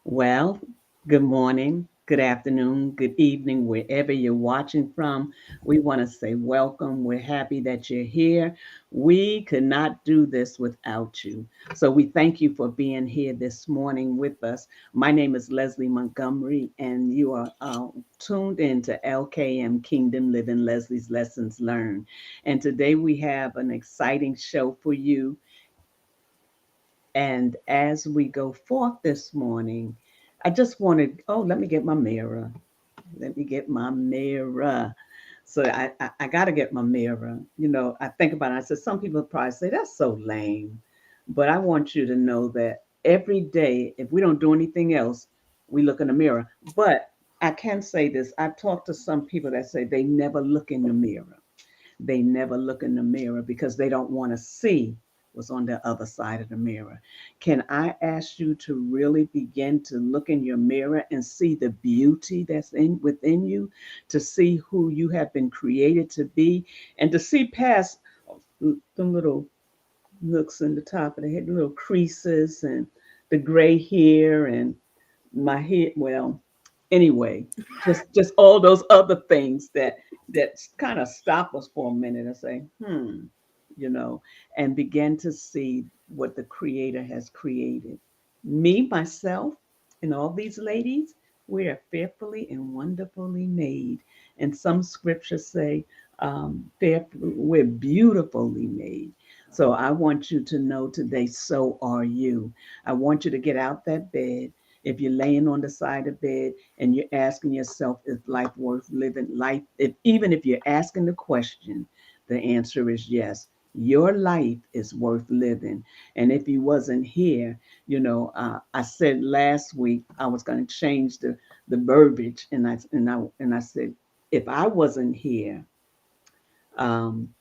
Well, good morning, good afternoon, good evening, wherever you're watching from. We want to say welcome. We're happy that you're here. We could not do this without you. So we thank you for being here this morning with us. My name is Leslie Montgomery, and you are tuned in to LKM Kingdom Living Leslie's Lessons Learned. And today we have an exciting show for you. And as we go forth this morning, I just wanted, let me get my mirror. Let me get my mirror. So I got to get my mirror. I think about it. I said, some people probably say, that's so lame. But I want you to know that every day, if we don't do anything else, we look in the mirror. But I can say this. I've talked to some people that say they never look in the mirror. They never look in the mirror because they don't want to see what's on the other side of the mirror. Can I ask you to really begin to look in your mirror and see the beauty that's in within you, to see who you have been created to be, and to see past the little nooks in the top of the head, the little creases and the gray hair and my head. Well, anyway, just all those other things that kind of stop us for a minute and say, you know, and begin to see what the Creator has created. Me, myself, and all these ladies, we are fearfully and wonderfully made. And some scriptures say, we're beautifully made. So I want you to know today, so are you. I want you to get out that bed. If you're laying on the side of bed and you're asking yourself, is life worth living? Life, if even if you're asking the question, the answer is yes. Your life is worth living. And if you wasn't here, I said last week I was going to change the verbiage, and I said, if I wasn't here, um,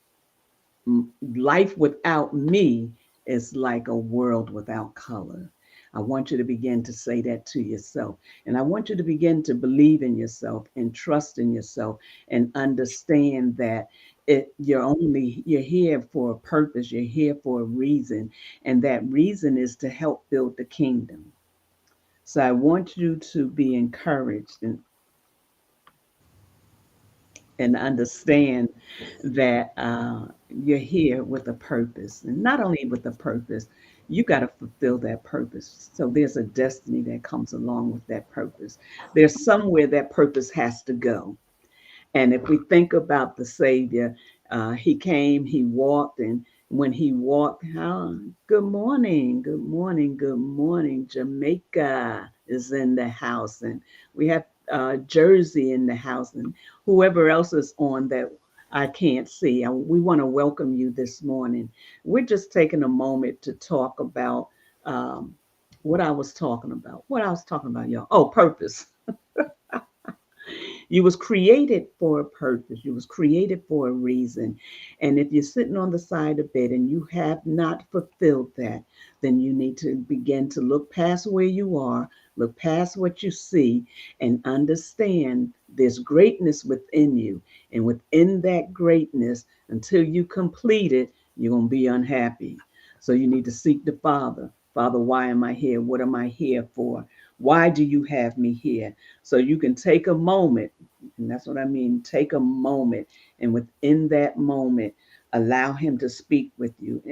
life without me is like a world without color. I want you to begin to say that to yourself. And I want you to begin to believe in yourself and trust in yourself and understand that you're here for a purpose, you're here for a reason, and that reason is to help build the kingdom. So I want you to be encouraged and understand that you're here with a purpose, and not only with a purpose, you got to fulfill that purpose. So there's a destiny that comes along with that purpose. There's somewhere that purpose has to go. And if we think about the Savior, he came, he walked, and when he walked, good morning, good morning, good morning. Jamaica is in the house, and we have Jersey in the house, and whoever else is on that I can't see. We want to welcome you this morning. We're just taking a moment to talk about what I was talking about. What I was talking about, y'all. Oh, purpose. You was created for a purpose. You was created for a reason. And if you're sitting on the side of bed and you have not fulfilled that, then you need to begin to look past where you are, look past what you see, and understand there's greatness within you. And within that greatness, until you complete it, you're going to be unhappy. So you need to seek the Father. Father, why am I here? What am I here for? Why do you have me here? So you can take a moment, and that's what I mean, take a moment, and within that moment, allow him to speak with you.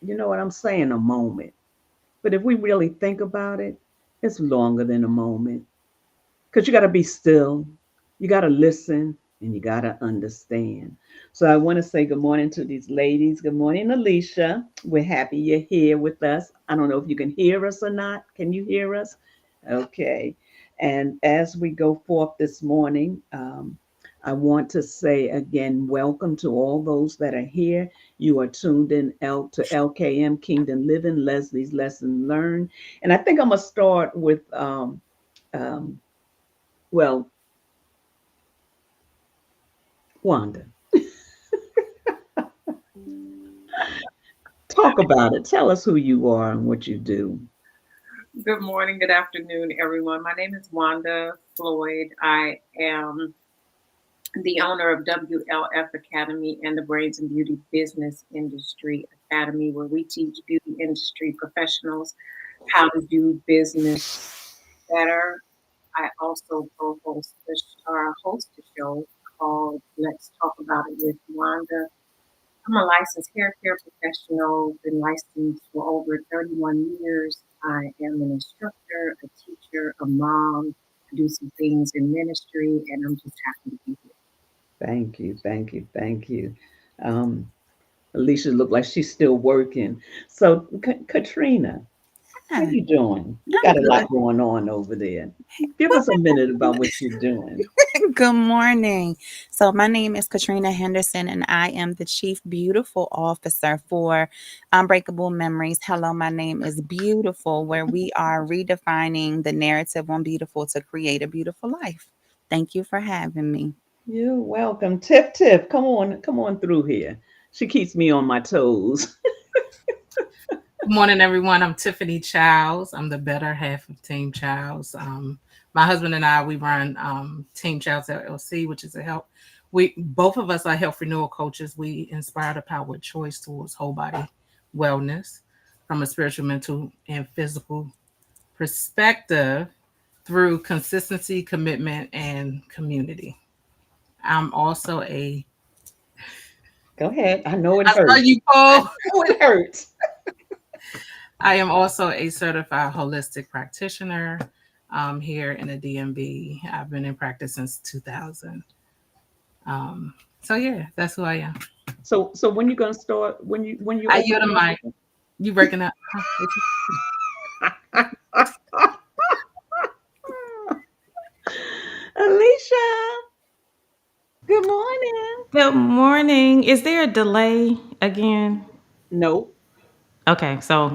You know what I'm saying? A moment. But if we really think about it, it's longer than a moment. Because you got to be still, you got to listen, and you got to understand. So I want to say good morning to these ladies. Good morning, Alicia. We're happy you're here with us. I don't know if you can hear us or not. Can you hear us? Okay. And as we go forth this morning, I want to say again, welcome to all those that are here. You are tuned in to LKM Kingdom Living, Leslie's Lesson Learned. And I think I'm going to start with, um, well, Wanda, talk about it. Tell us who you are and what you do. Good morning, good afternoon, everyone. My name is Wanda Floyd. I am the owner of WLF Academy and the Brains and Beauty Business Industry Academy, where we teach beauty industry professionals how to do business better. I also co-host host a show called Let's Talk About It with Wanda. I'm a licensed hair care professional, been licensed for over 31 years. I am an instructor, a teacher, a mom. I do some things in ministry, and I'm just happy to be here. Thank you, thank you, thank you. Um, Alicia looked like she's still working. So, Katrina, how Hi, you doing? You I'm got a good. lot going on over there. Give us a minute about what you're doing. Good morning. So, my name is Katrina Henderson, and I am the Chief Beautiful Officer for Unbreakable Memories. Hello, my name is Beautiful, where we are redefining the narrative on beautiful to create a beautiful life. Thank you for having me. You're welcome. Tiff, come on through here. She keeps me on my toes. Good morning, everyone. I'm Tiffany Childs. I'm the better half of Team Childs. My husband and I, we run Team Childs LLC, which is a help. We both of us are health renewal coaches. We inspire the power of choice towards whole body wellness from a spiritual, mental, and physical perspective through consistency, commitment, and community. I'm also a. Go ahead. I know it I saw hurts. you, I Paul. know it hurts. I am also a certified holistic practitioner here in the DMV. I've been in practice since 2000. So yeah, that's who I am. So when you gonna start? When you I open yield the the mic. microphone? You breaking up? Huh? Alicia, good morning. Good morning. Is there a delay again? Nope, Okay, so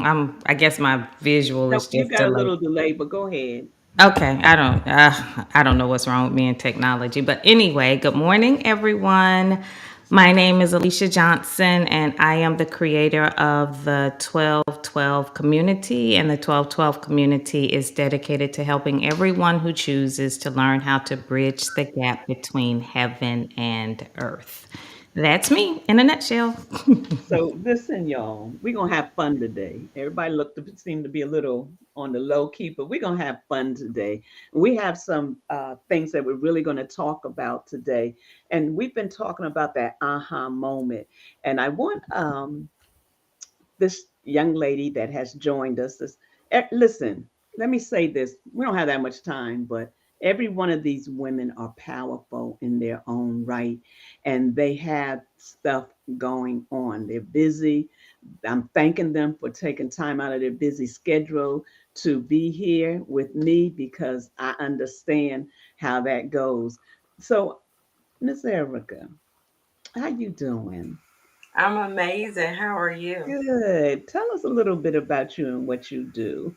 I guess my visual nope. is You just got a delayed. little delay, but go ahead. Okay, I don't know what's wrong with me and technology, but anyway, good morning everyone. My name is Alicia Johnson and I am the creator of the 1212 community, and the 1212 community is dedicated to helping everyone who chooses to learn how to bridge the gap between heaven and earth. That's me in a nutshell. So listen, y'all, we're gonna have fun today. Everybody looked to seem to be a little on the low key, but we're gonna have fun today. We have some things that we're really gonna talk about today. And we've been talking about that aha moment. And I want this young lady that has joined us. Listen, let me say this. We don't have that much time, but every one of these women are powerful in their own right, and they have stuff going on. They're busy. I'm thanking them for taking time out of their busy schedule to be here with me because I understand how that goes. So, Miss Erica, how you doing? I'm amazing. How are you? Good. Tell us a little bit about you and what you do.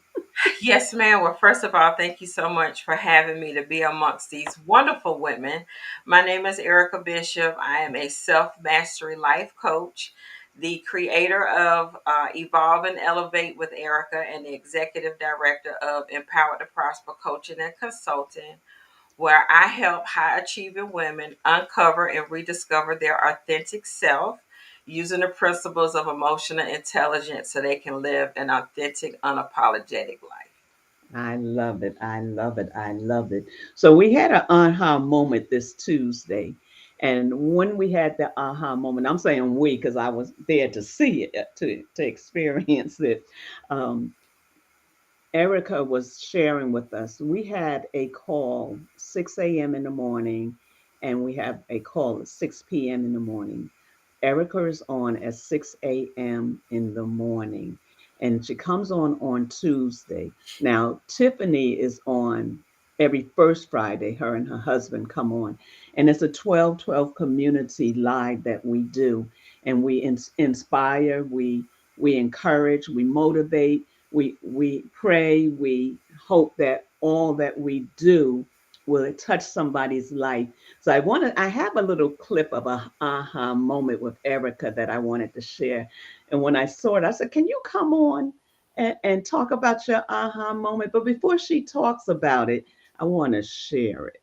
Yes, ma'am. Well, first of all, thank you so much for having me to be amongst these wonderful women. My name is Erica Bishop. I am a self mastery life coach, the creator of Evolve and Elevate with Erica, and the executive director of Empowered to Prosper Coaching and Consulting, where I help high achieving women uncover and rediscover their authentic self using the principles of emotional intelligence so they can live an authentic, unapologetic life. I love it. I love it. I love it. So we had an aha moment this Tuesday. And when we had the aha moment, I'm saying we because I was there to see it, to experience it. Um, Erica was sharing with us. We had a call 6 a.m. in the morning, and we have a call at 6 p.m. in the morning. Erica is on at 6 a.m. in the morning, and she comes on Tuesday. Now, Tiffany is on every first Friday. Her and her husband come on, and it's a 12-12 community live that we do, and we inspire, we encourage, we motivate, we pray, we hope that all that we do will touch somebody's life. So I have a little clip of a aha moment with Erica that I wanted to share. And when I saw it, I said, can you come on and talk about your aha moment? But before she talks about it, I want to share it.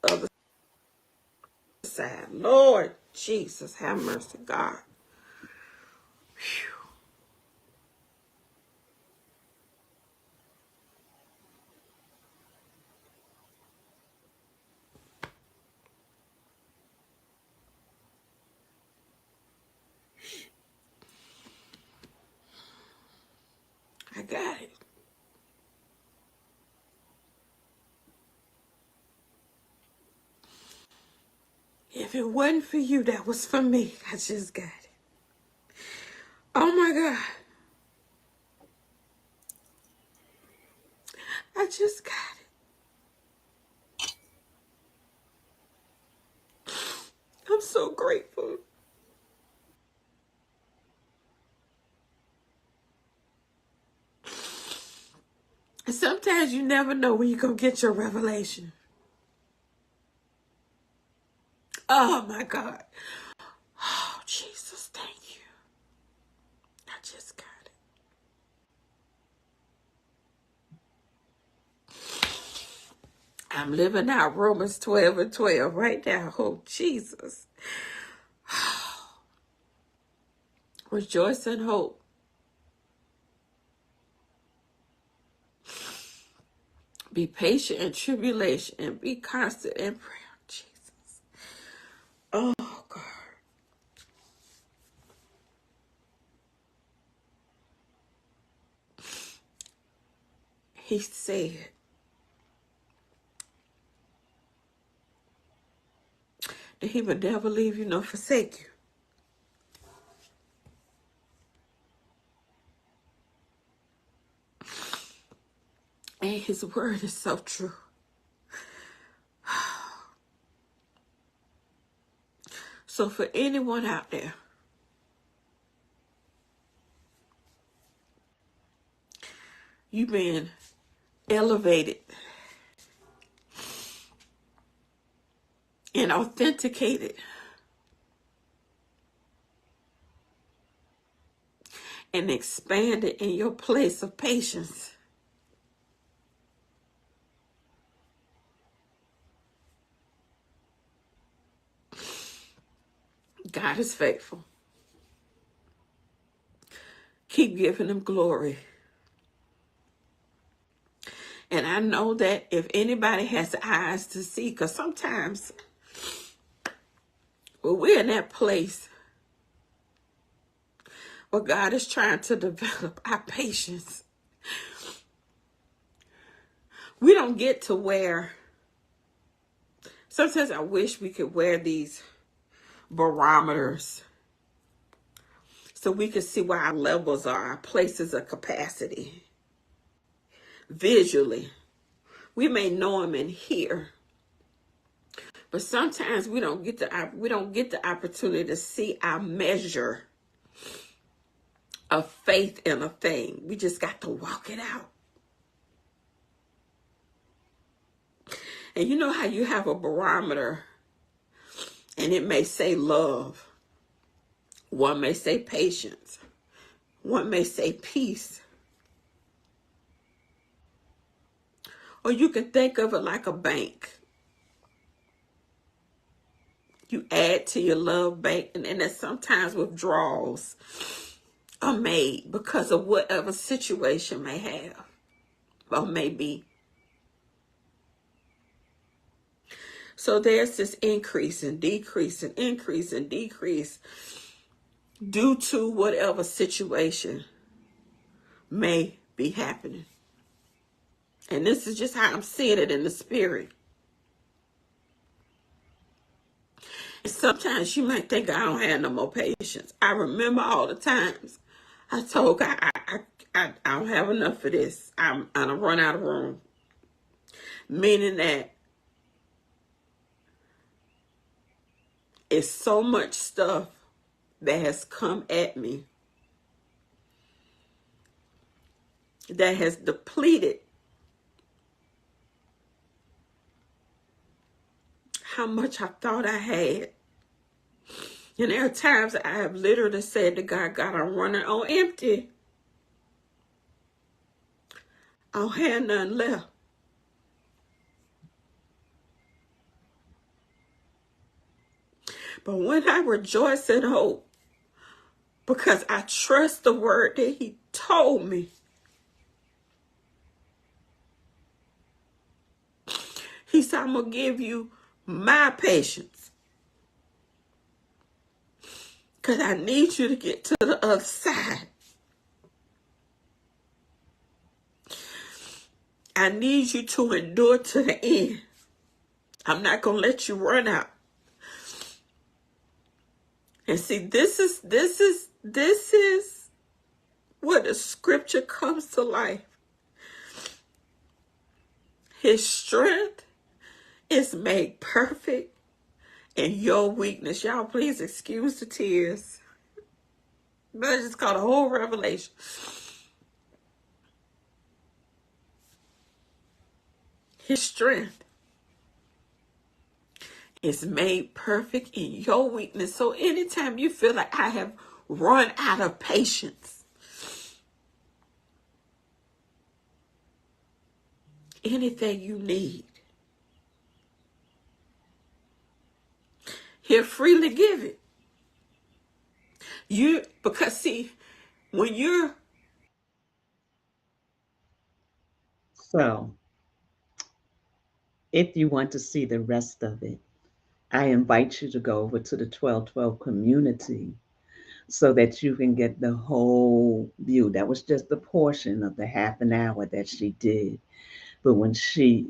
other side. Lord Jesus, have mercy, God. Whew. I got it. If it wasn't for you, that was for me. I just got it. Oh my God. I just got it. I'm so grateful. And sometimes you never know when you're going to get your revelation. Oh my God. Oh, Jesus, thank you. I just got it. I'm living out Romans 12:12 right now. Oh, Jesus. Rejoice in hope. Be patient in tribulation and be constant in prayer. Jesus. Oh, God. He said that he would never leave you nor forsake you. And his word is so true. So for anyone out there, you've been elevated and authenticated and expanded in your place of patience. God is faithful. Keep giving him glory. And I know that if anybody has eyes to see, because sometimes when we're in that place where God is trying to develop our patience, we don't get to where, sometimes I wish we could wear these barometers so we could see where our levels are, our places of capacity. Visually, we may know him in here, but sometimes we don't get the opportunity to see our measure of faith in a thing. We just got to walk it out. And you know how you have a barometer and it may say love, one may say patience, one may say peace, or you can think of it like a bank. You add to your love bank, and then sometimes withdrawals are made because of whatever situation may have or may be. So there's this increase and decrease and increase and decrease due to whatever situation may be happening. And this is just how I'm seeing it in the spirit. And sometimes you might think I don't have no more patience. I remember all the times I told God, I don't have enough of this. I don't run out of room. Meaning that it's so much stuff that has come at me that has depleted how much I thought I had. And there are times I have literally said to God, God, I'm running on empty. I don't have nothing left. But when I rejoice in hope, because I trust the word that he told me, he said, I'm going to give you my patience. Because I need you to get to the other side. I need you to endure to the end. I'm not going to let you run out. And see, this is where the scripture comes to life. His strength is made perfect in your weakness. Y'all, please excuse the tears. But I just got a whole revelation. His strength is made perfect in your weakness. So anytime you feel like I have run out of patience, anything you need, he'll freely give it. Because see, when you're So if you want to see the rest of it, I invite you to go over to the 1212 community so that you can get the whole view. That was just a portion of the half an hour that she did. But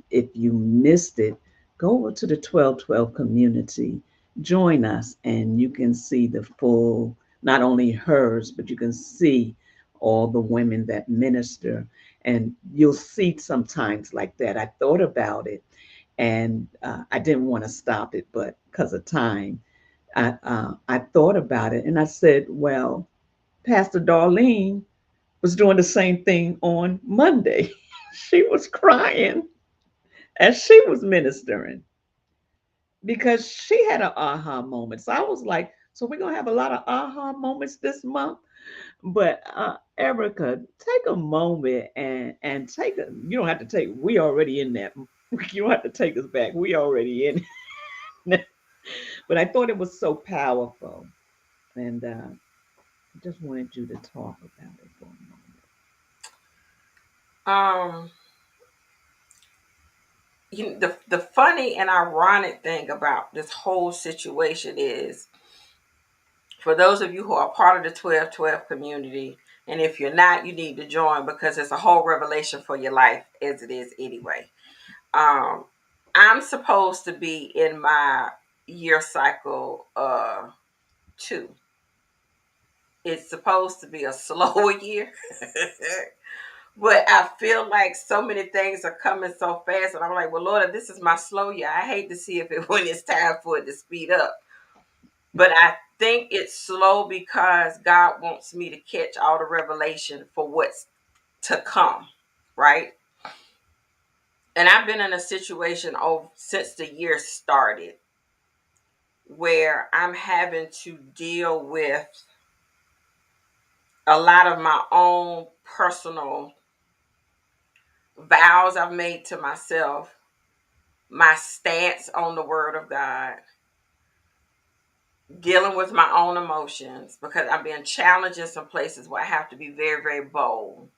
if you missed it, go over to the 1212 community, join us, and you can see the full, not only hers, but you can see all the women that minister. And you'll see sometimes like that. I thought about it and I didn't want to stop it, but because of time, I thought about it and I said, well, Pastor Darlene was doing the same thing on Monday. She was crying as she was ministering because she had an aha moment. So I was like, so we're going to have a lot of aha moments this month. But Erica, take a moment and you don't have to take, we already in that. You don't have to take us back. We already in it. But I thought it was so powerful. And I just wanted you to talk about it for a moment. um the funny and ironic thing about this whole situation is, for those of you who are part of the 1212 community, and if you're not, you need to join because it's a whole revelation for your life as it is anyway. I'm supposed to be in my year cycle 2. It's supposed to be a slower year. But I feel like so many things are coming so fast, and I'm like, well, Lord, if this is my slow year, I hate to see if it when it's time for it to speed up. But I think it's slow because God wants me to catch all the revelation for what's to come, right? And I've been in a situation since the year started where I'm having to deal with a lot of my own personal vows I've made to myself, my stance on the word of God, dealing with my own emotions because I'm being challenged in some places where I have to be very, very bold.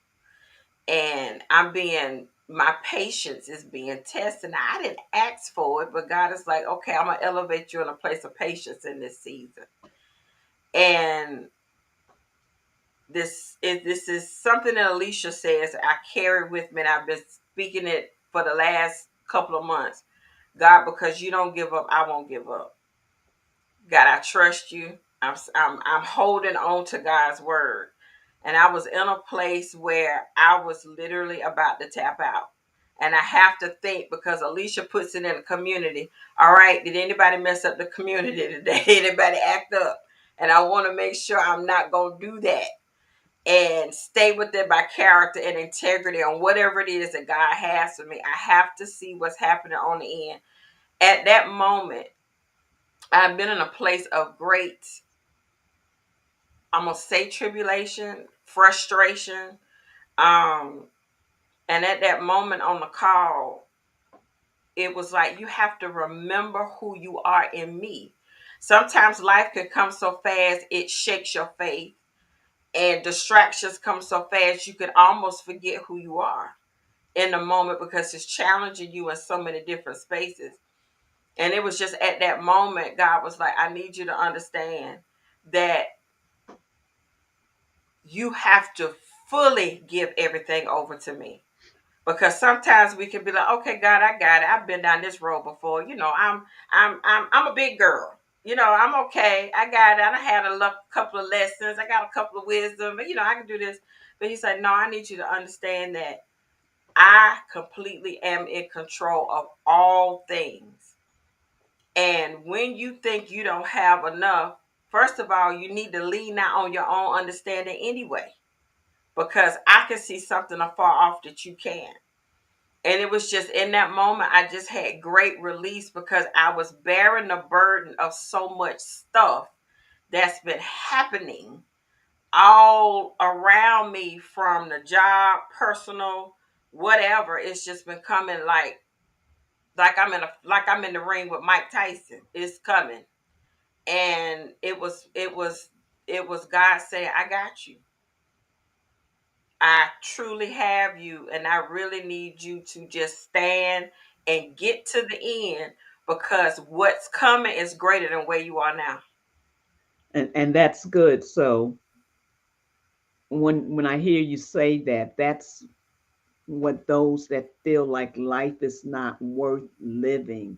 And my patience is being tested. Now, I didn't ask for it, but God is like, okay, I'm going to elevate you in a place of patience in this season. And this is something that Alicia says I carry with me, and I've been speaking it for the last couple of months. God, because you don't give up, I won't give up. God, I trust you. I'm holding on to God's word. And I was in a place where I was literally about to tap out. And I have to think, because Alicia puts it in the community. All right, did anybody mess up the community today? Anybody act up? And I want to make sure I'm not going to do that. And stay with it by character and integrity on whatever it is that God has for me. I have to see what's happening on the end. At that moment, I've been in a place of great, I'm going to say tribulation, frustration. And at that moment on the call, it was like, you have to remember who you are in me. Sometimes life can come so fast, it shakes your faith, and distractions come so fast, you can almost forget who you are in the moment because it's challenging you in so many different spaces. And it was just at that moment, God was like, I need you to understand that you have to fully give everything over to me. Because sometimes we can be like, okay, God, I got it. I've been down this road before. I'm a big girl. I'm okay. I got it. I done had couple of lessons. I got a couple of wisdom, but I can do this. But he said, no, I need you to understand that I completely am in control of all things. And when you think you don't have enough, first of all, you need to lean out on your own understanding anyway, because I can see something afar off that you can't. And it was just in that moment, I just had great release because I was bearing the burden of so much stuff that's been happening all around me, from the job, personal, whatever. It's just been coming like I'm in the ring with Mike Tyson. It's coming. And it was God saying, I got you. I truly have you, and I really need you to just stand and get to the end, because what's coming is greater than where you are now. And that's good. So when I hear you say that, that's what those that feel like life is not worth living,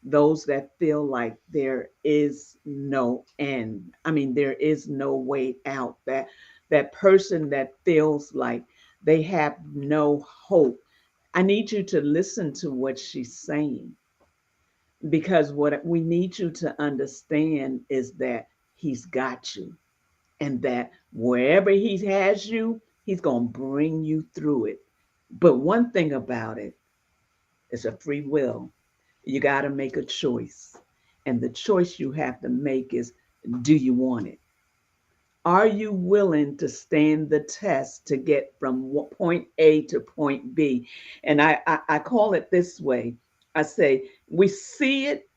those that feel like there is no end. I mean, there is no way out. That person that feels like they have no hope. I need you to listen to what she's saying, because what we need you to understand is that he's got you, and that wherever he has you, he's going to bring you through it. But one thing about it, it's a free will. You got to make a choice. And the choice you have to make is, do you want it? Are you willing to stand the test to get from point A to point B? And I call it this way. I say, we see it,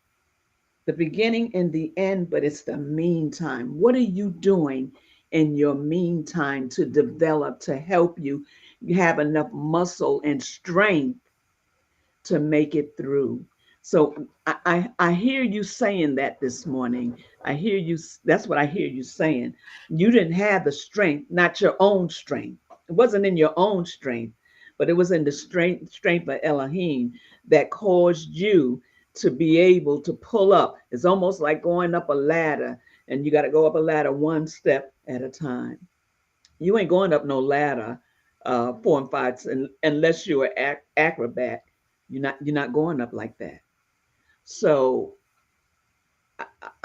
the beginning and the end, but it's the meantime. What are you doing in your meantime to develop, to help you have enough muscle and strength to make it through? So I hear you saying that this morning. I hear you. That's what I hear you saying. You didn't have the strength, not your own strength. It wasn't in your own strength, but it was in the strength of Elohim that caused you to be able to pull up. It's almost like going up a ladder, and you got to go up a ladder one step at a time. You ain't going up no ladder, 4 and 5, unless you're an acrobat. You're not going up like that. So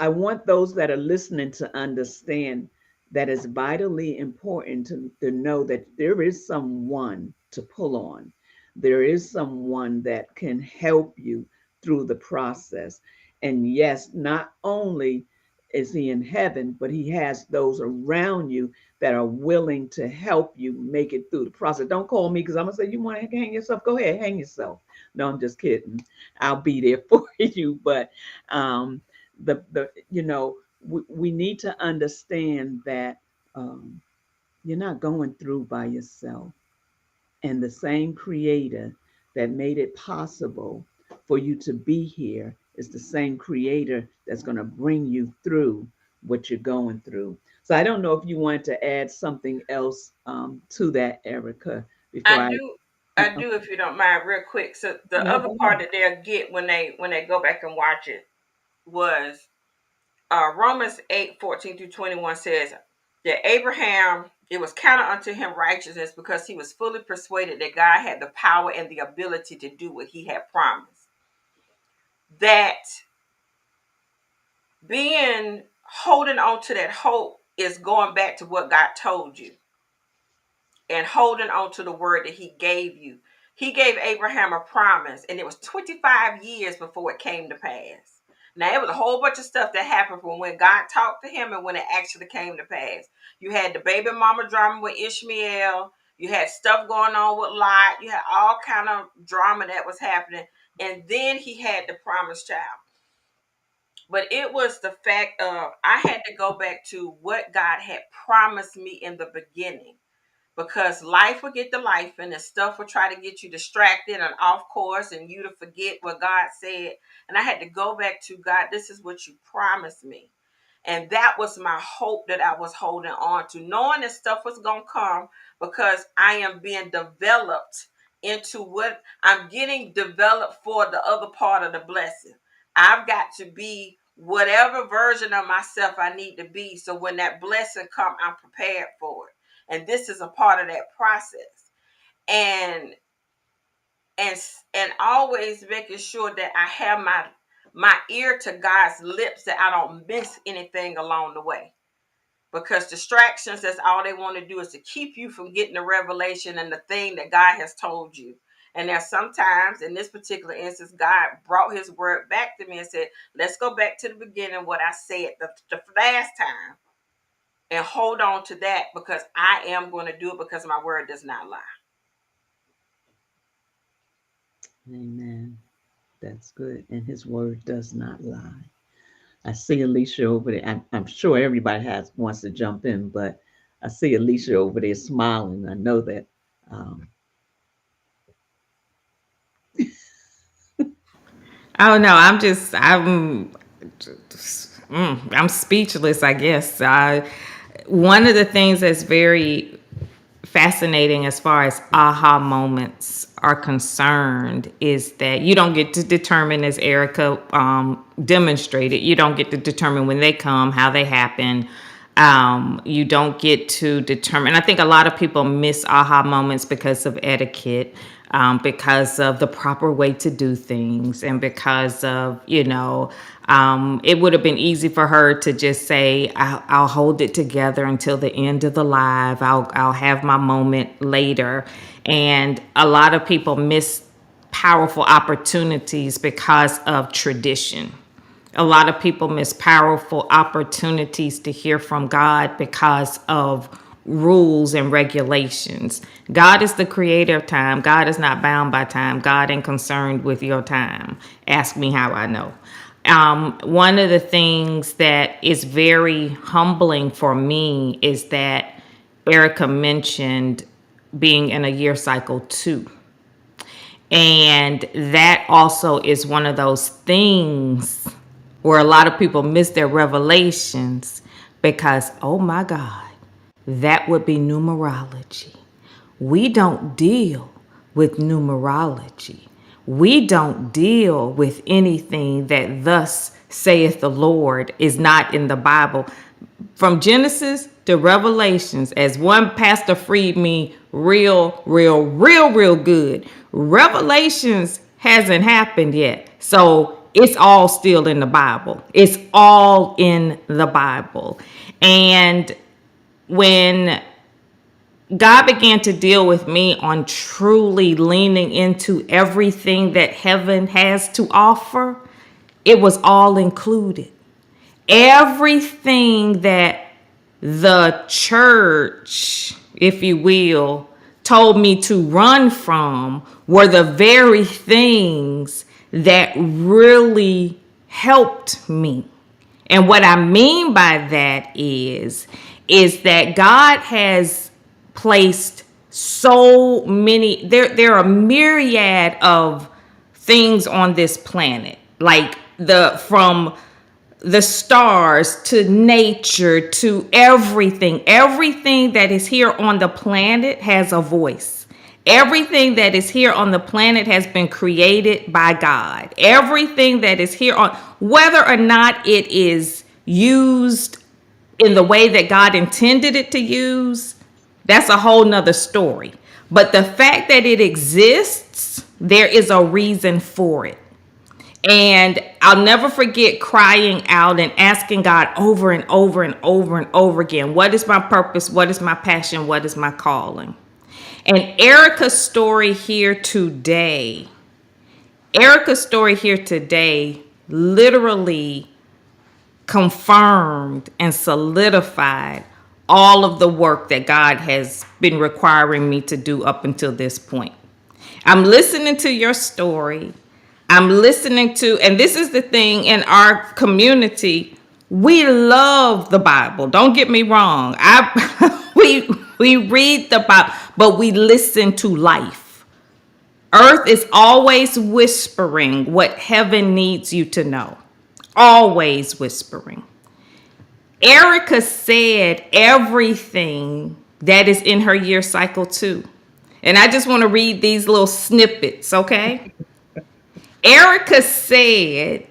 I want those that are listening to understand that it's vitally important to know that there is someone to pull on. There is someone that can help you through the process. And yes, not only is he in heaven, but he has those around you that are willing to help you make it through the process. Don't call me, because I'm gonna say, you want to hang yourself? Go ahead, hang yourself. No, I'm just kidding. I'll be there for you. But we need to understand that um, you're not going through by yourself, and the same creator that made it possible for you to be here is the same creator that's going to bring you through what you're going through. So I don't know if you wanted to add something else to that, Erica, before I I. do, I do, if you don't mind, real quick. So the No, other go part ahead. that they'll get when they go back and watch it was Romans 8:14-21 says that Abraham, it was counted unto him righteousness because he was fully persuaded that God had the power and the ability to do what he had promised. That being holding on to that hope is going back to what God told you and holding on to the word that he gave you. He gave Abraham a promise, and it was 25 years before it came to pass. Now, it was a whole bunch of stuff that happened from when God talked to him and when it actually came to pass. You had the baby mama drama with Ishmael. You had stuff going on with Lot. You had all kind of drama that was happening. And then he had the promised child. but it was the fact of I had to go back to what God had promised me in the beginning, because life will get to life and the stuff will try to get you distracted and off course and you to forget what God said. And I had to go back to God, this is what you promised me. And that was my hope that I was holding on to, knowing that stuff was going to come, because I am being developed into what I'm getting developed for the other part of the blessing. I've got to be whatever version of myself I need to be. So when that blessing comes, I'm prepared for it. And this is a part of that process. And and always making sure that I have my ear to God's lips, that I don't miss anything along the way. Because distractions, that's all they want to do, is to keep you from getting the revelation and the thing that God has told you. And there's sometimes, in this particular instance, God brought his word back to me and said, let's go back to the beginning, what I said the last time, and hold on to that, because I am going to do it, because my word does not lie. Amen. That's good. And his word does not lie. I see Alicia over there. I'm sure everybody wants to jump in, but I see Alicia over there smiling. I know that. Oh no, I'm speechless, I guess. One of the things that's very fascinating as far as aha moments are concerned is that you don't get to determine, as Erica demonstrated, you don't get to determine when they come, how they happen. You don't get to determine. I think a lot of people miss aha moments because of etiquette, because of the proper way to do things, and because of, it would have been easy for her to just say, I'll hold it together until the end of the live. I'll have my moment later. And a lot of people miss powerful opportunities because of tradition. A lot of people miss powerful opportunities to hear from God because of rules and regulations. God is the creator of time. God is not bound by time. God ain't concerned with your time. Ask me how I know. One of the things that is very humbling for me is that Erica mentioned being in a year cycle 2. And that also is one of those things where a lot of people miss their revelations because, oh my God, that would be numerology. We don't deal with numerology. We don't deal with anything that thus saith the Lord is not in the Bible. From Genesis to Revelations, as one pastor freed me real good, Revelations hasn't happened yet. So it's all still in the Bible. It's all in the Bible. And when God began to deal with me on truly leaning into everything that heaven has to offer, it was all included. Everything that the church, if you will, told me to run from were the very things that really helped me. And what I mean by that is that God has placed so many, there are a myriad of things on this planet, like from the stars to nature to everything that is here on the planet has a voice. Everything that is here on the planet has been created by God. Everything that is here on, whether or not it is used in the way that God intended it to use, that's a whole nother story. But the fact that it exists, there is a reason for it. And I'll never forget crying out and asking God over and over and over and over again, what is my purpose? What is my passion? What is my calling? And Erica's story here today literally confirmed and solidified all of the work that God has been requiring me to do up until this point. I'm listening to your story. I'm listening to, and this is the thing in our community, we love the Bible. Don't get me wrong. We read the Bible, but we listen to life. Earth is always whispering what heaven needs you to know. Always whispering. Erica said everything that is in her year cycle too. And I just want to read these little snippets, okay? Erica said,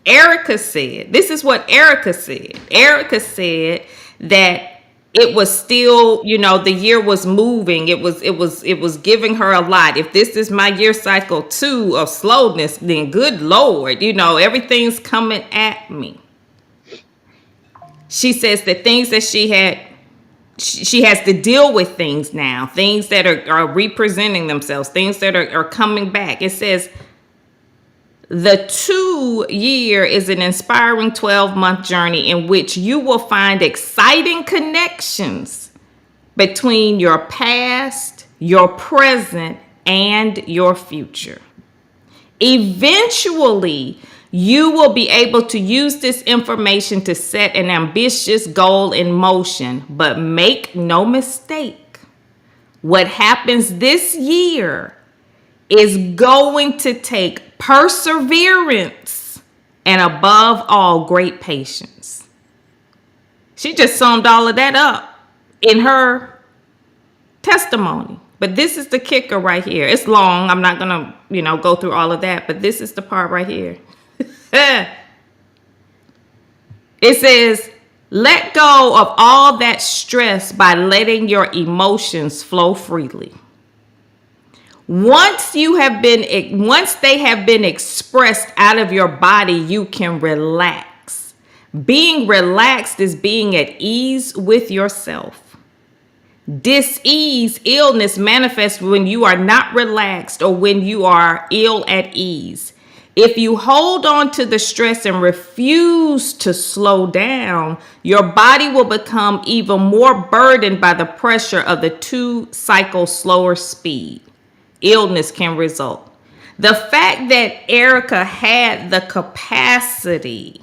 this is what Erica said. Erica said that it was still, the year was moving. It was giving her a lot. If this is my year cycle 2 of slowness, then good Lord, everything's coming at me. She says that things that she has to deal with things now, things that are representing themselves, things that are coming back. It says, the 2 year is an inspiring 12-month journey in which you will find exciting connections between your past, your present, and your future. Eventually, you will be able to use this information to set an ambitious goal in motion, but make no mistake, what happens this year is going to take perseverance and above all, great patience. She just summed all of that up in her testimony. But this is the kicker right here. It's long. I'm not going to, go through all of that, but this is the part right here. It says, let go of all that stress by letting your emotions flow freely. Once they have been expressed out of your body, you can relax. Being relaxed is being at ease with yourself. Dis-ease, illness manifests when you are not relaxed or when you are ill at ease. If you hold on to the stress and refuse to slow down, your body will become even more burdened by the pressure of the 2-cycle slower speed. Illness can result. The fact that Erica had the capacity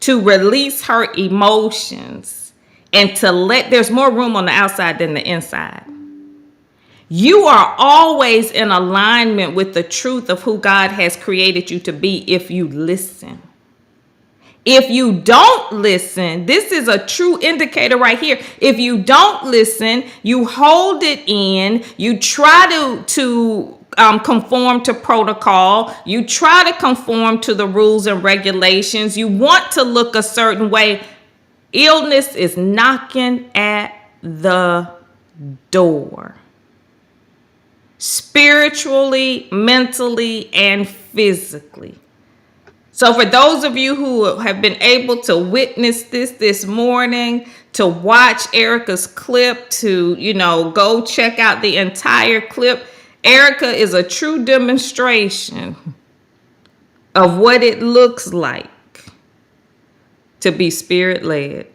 to release her emotions and there's more room on the outside than the inside. You are always in alignment with the truth of who God has created you to be if you listen. If you don't listen, this is a true indicator right here. If you don't listen, you hold it in, you try to conform to protocol, you try to conform to the rules and regulations, you want to look a certain way. Illness is knocking at the door. Spiritually, mentally, and physically. So for those of you who have been able to witness this morning, to watch Erica's clip, to, go check out the entire clip, Erica is a true demonstration of what it looks like to be spirit-led.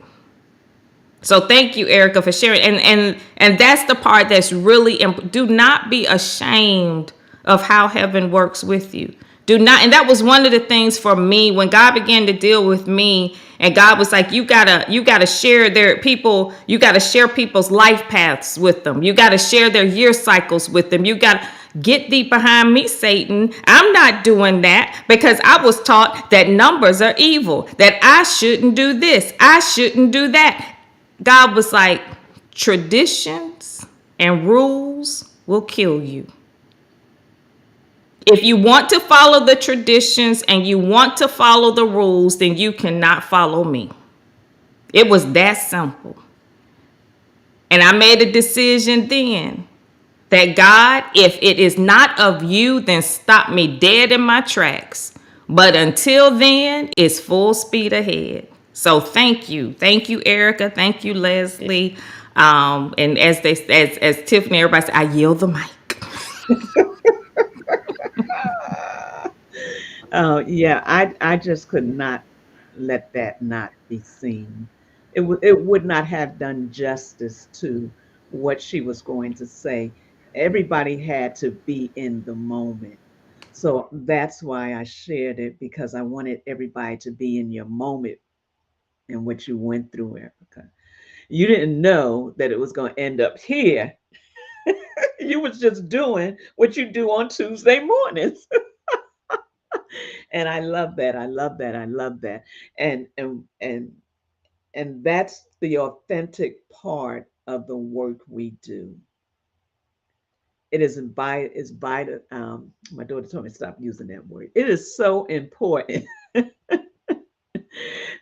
So thank you, Erica, for sharing. And that's the part that's really important. Do not be ashamed of how heaven works with you. Do not. And that was one of the things for me when God began to deal with me, and God was like, you gotta share you gotta share people's life paths with them. You gotta share their year cycles with them. You gotta get thee behind me, Satan. I'm not doing that because I was taught that numbers are evil, that I shouldn't do this, I shouldn't do that. God was like, traditions and rules will kill you. If you want to follow the traditions and you want to follow the rules, then you cannot follow me. It was that simple. And I made a decision then that God, if it is not of you, then stop me dead in my tracks. But until then, it's full speed ahead. So thank you. Thank you, Erica. Thank you, Leslie. And as Tiffany, everybody said, I yield the mic. Yeah, I just could not let that not be seen. It would not have done justice to what she was going to say. Everybody had to be in the moment. So that's why I shared it, because I wanted everybody to be in your moment and what you went through, Erica. You didn't know that it was going to end up here. You was just doing what you do on Tuesday mornings. And I love that. I love that. I love that. And that's the authentic part of the work we do. It is vital. My daughter told me to stop using that word. It is so important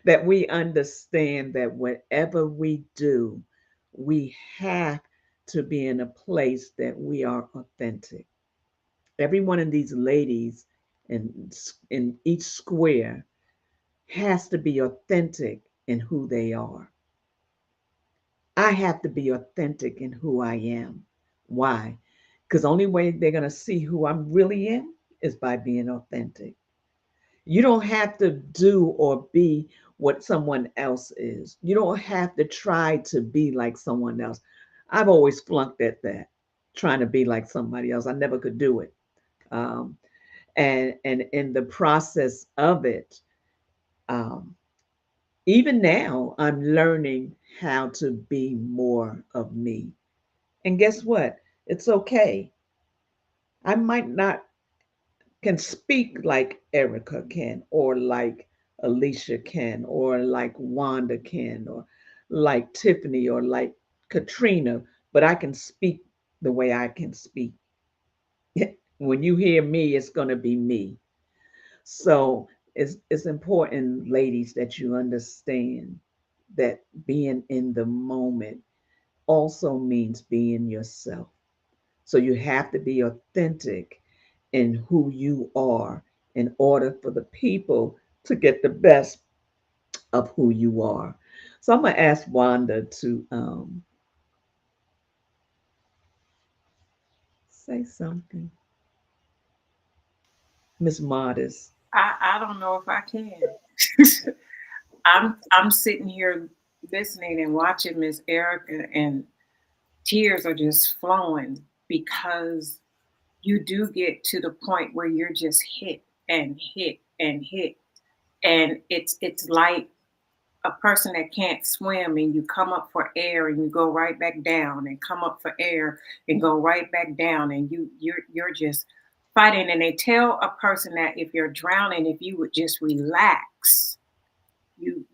that we understand that whatever we do, we have to be in a place that we are authentic. Every one of these ladies in each square has to be authentic in who they are. I have to be authentic in who I am. Why? Because the only way they're going to see who I'm really am is by being authentic. You don't have to do or be what someone else is. You don't have to try to be like someone else. I've always flunked at that, trying to be like somebody else. I never could do it. Um, and in the process of it, um, even now, I'm learning how to be more of me. And guess what? It's okay. I might not can speak like Erica can, or like Alicia can, or like Wanda can, or like Tiffany, or like Katrina, but I can speak the way I can speak. When you hear me, it's going to be me. So it's important, ladies, that you understand that being in the moment also means being yourself. So you have to be authentic in who you are in order for the people to get the best of who you are. So I'm gonna ask Wanda to say something. Miss Modest. I don't know if I can. I'm sitting here listening and watching Miss Erica, and tears are just flowing because you do get to the point where you're just hit and hit and hit, and it's like a person that can't swim, and you come up for air and you go right back down, and come up for air and go right back down, and you're just fighting. And they tell a person that if you're drowning, if you would just relax, you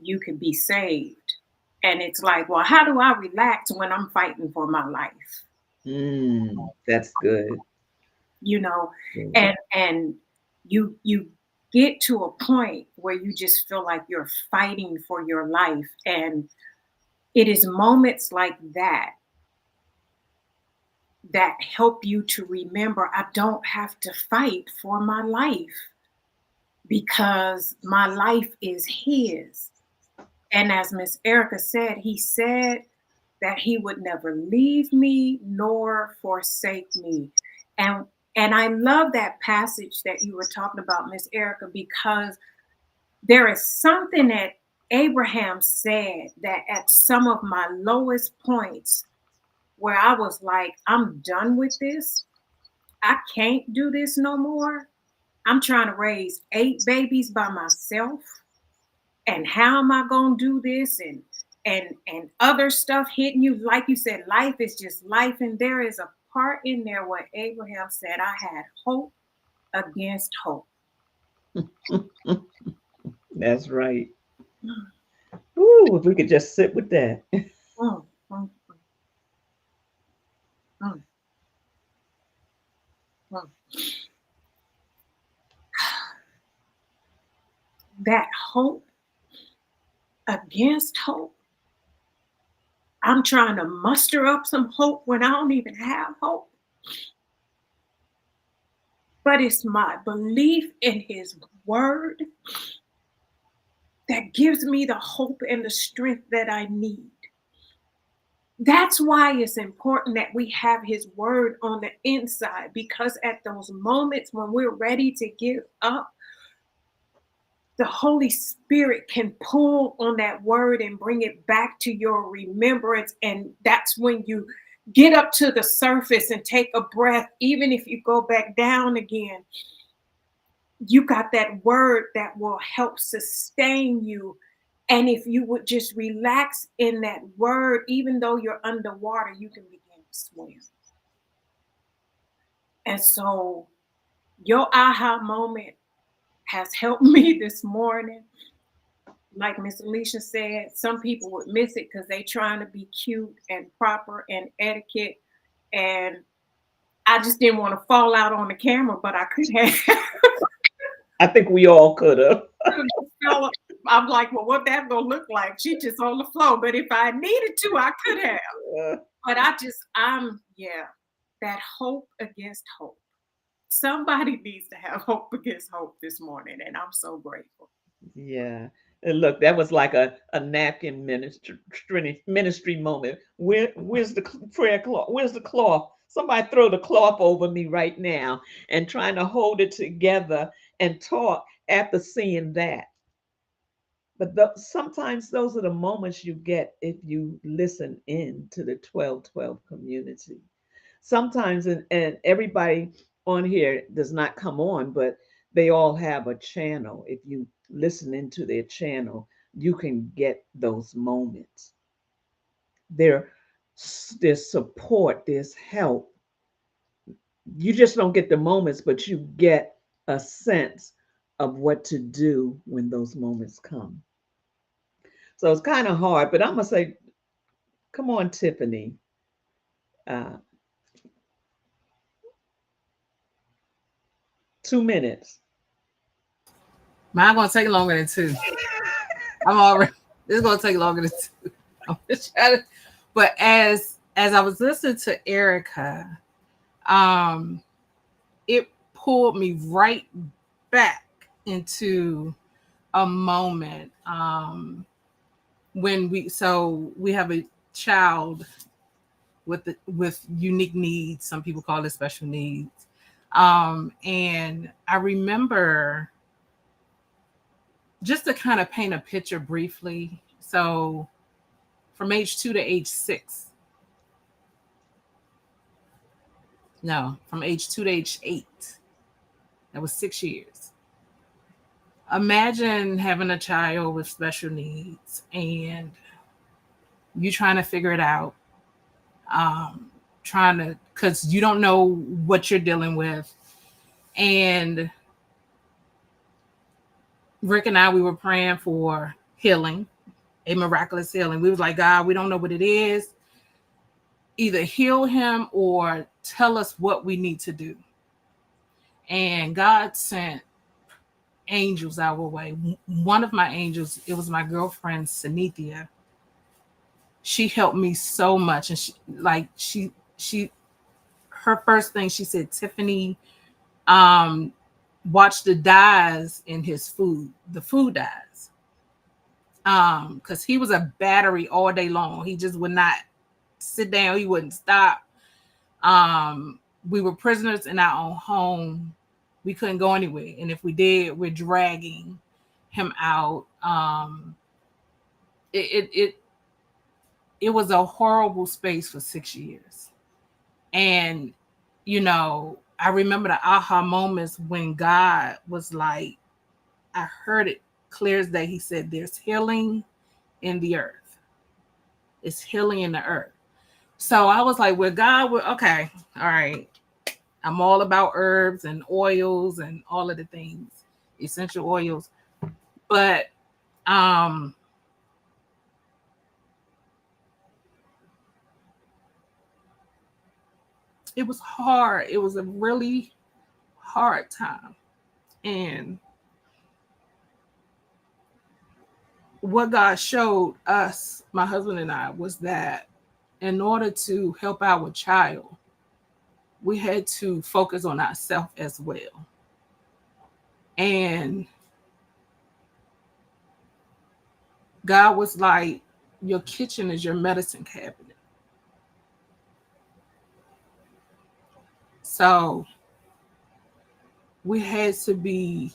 you could be saved. And it's like, well, how do I relax when I'm fighting for my life? That's good. You know, Good. and you get to a point where you just feel like you're fighting for your life. And it is moments like that help you to remember, I don't have to fight for my life because my life is his. And as Miss Erica said, he said that he would never leave me nor forsake me. And and I love that passage that you were talking about, Miss Erica, because there is something that Abraham said that at some of my lowest points where I was like, I'm done with this. I can't do this no more. I'm trying to raise 8 babies by myself. And how am I gonna do this? And other stuff hitting you. Like you said, life is just life. And there is a part in there where Abraham said, I had hope against hope. That's right. Ooh, if we could just sit with that. Mm, mm, mm, mm. That hope against hope. I'm trying to muster up some hope when I don't even have hope. But it's my belief in his word that gives me the hope and the strength that I need. That's why it's important that we have his word on the inside, because at those moments when we're ready to give up, the Holy Spirit can pull on that word and bring it back to your remembrance. And that's when get up to the surface and take a breath. Even if you go back down again, you got that word that will help sustain you. And if you would just relax in that word, even though you're underwater, you can begin to swim. And so your aha moment has helped me this morning. Like Miss Alicia said, some people would miss it because they trying to be cute and proper and etiquette. And I just didn't want to fall out on the camera, but I could have. I think we all could have. I'm like, well, what that gonna look like? She just on the floor. But if I needed to, I could have. But that hope against hope. Somebody needs to have hope against hope this morning, and I'm so grateful. Yeah. And look, that was like a napkin ministry moment. Where's the prayer cloth? Where's the cloth? Somebody throw the cloth over me right now, and trying to hold it together and talk after seeing that. But sometimes those are the moments you get if you listen in to the 1212 community. Sometimes, and everybody on here does not come on, but they all have a channel. If you listen into their channel, you can get those moments. There, there's support, there's help. You just don't get the moments, but you get a sense of what to do when those moments come. So it's kind of hard, but I'm gonna say, come on, Tiffany. Uh, 2 minutes. Mine gonna take longer than 2. I'm already. This is gonna take longer than 2. I'm just trying to, but as I was listening to Erica, it pulled me right back into a moment when we have a child with unique needs. Some people call it special needs. And I remember, just to kind of paint a picture briefly. So from age 2 to age 6. No, from age 2 to age 8. That was 6 years. Imagine having a child with special needs and you trying to figure it out. Because you don't know what you're dealing with. And Rick and I, we were praying for healing, a miraculous healing. We was like, God, we don't know what it is. Either heal him or tell us what we need to do. And God sent angels our way. One of my angels, it was my girlfriend, Sanithia. She helped me so much. And her first thing she said, Tiffany, watch the dyes in his food, the food dyes. Because he was a battery all day long. He just would not sit down. He wouldn't stop. We were prisoners in our own home. We couldn't go anywhere. And if we did, we're dragging him out. It was a horrible space for 6 years. And, I remember the aha moments when God was like, I heard it clear as day. He said, there's healing in the earth. It's healing in the earth. So I was like, well, God, okay, all right. I'm all about herbs and oils and all of the things, essential oils. But it was hard. It was a really hard time. And what God showed us, my husband and I, was that in order to help our child, we had to focus on ourselves as well. And God was like, your kitchen is your medicine cabinet. So we had to be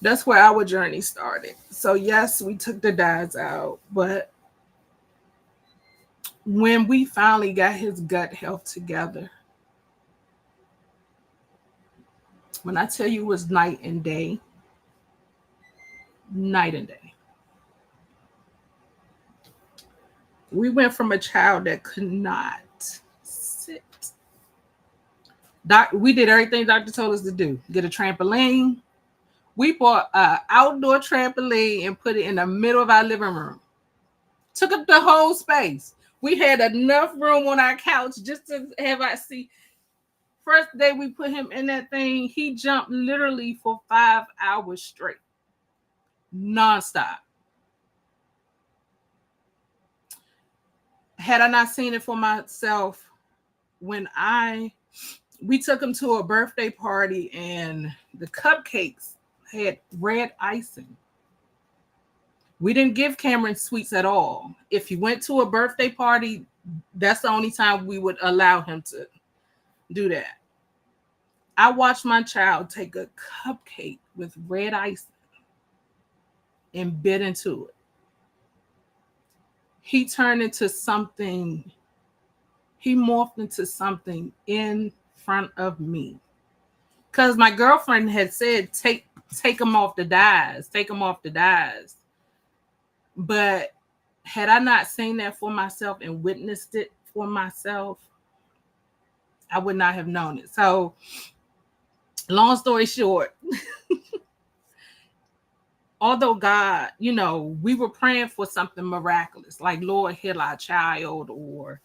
That's where our journey started. So yes, we took the dads out, but when we finally got his gut health together, when I tell you it was night and day, night and day. We went from a child that could not sit. We did everything doctor told us to do. Get a trampoline. We bought an outdoor trampoline and put it in the middle of our living room. Took up the whole space. We had enough room on our couch just to have our seat. First day we put him in that thing, he jumped literally for 5 hours straight, nonstop. Had I not seen it for myself, when we took him to a birthday party and the cupcakes had red icing. We didn't give Cameron sweets at all. If he went to a birthday party, that's the only time we would allow him to do that. I watched my child take a cupcake with red icing and bit into it. He turned into something, he morphed into something in front of me. Because my girlfriend had said, take him off the dyes, take him off the dyes. But had I not seen that for myself and witnessed it for myself, I would not have known it. So, long story short, although God, we were praying for something miraculous, like Lord, heal our child, or,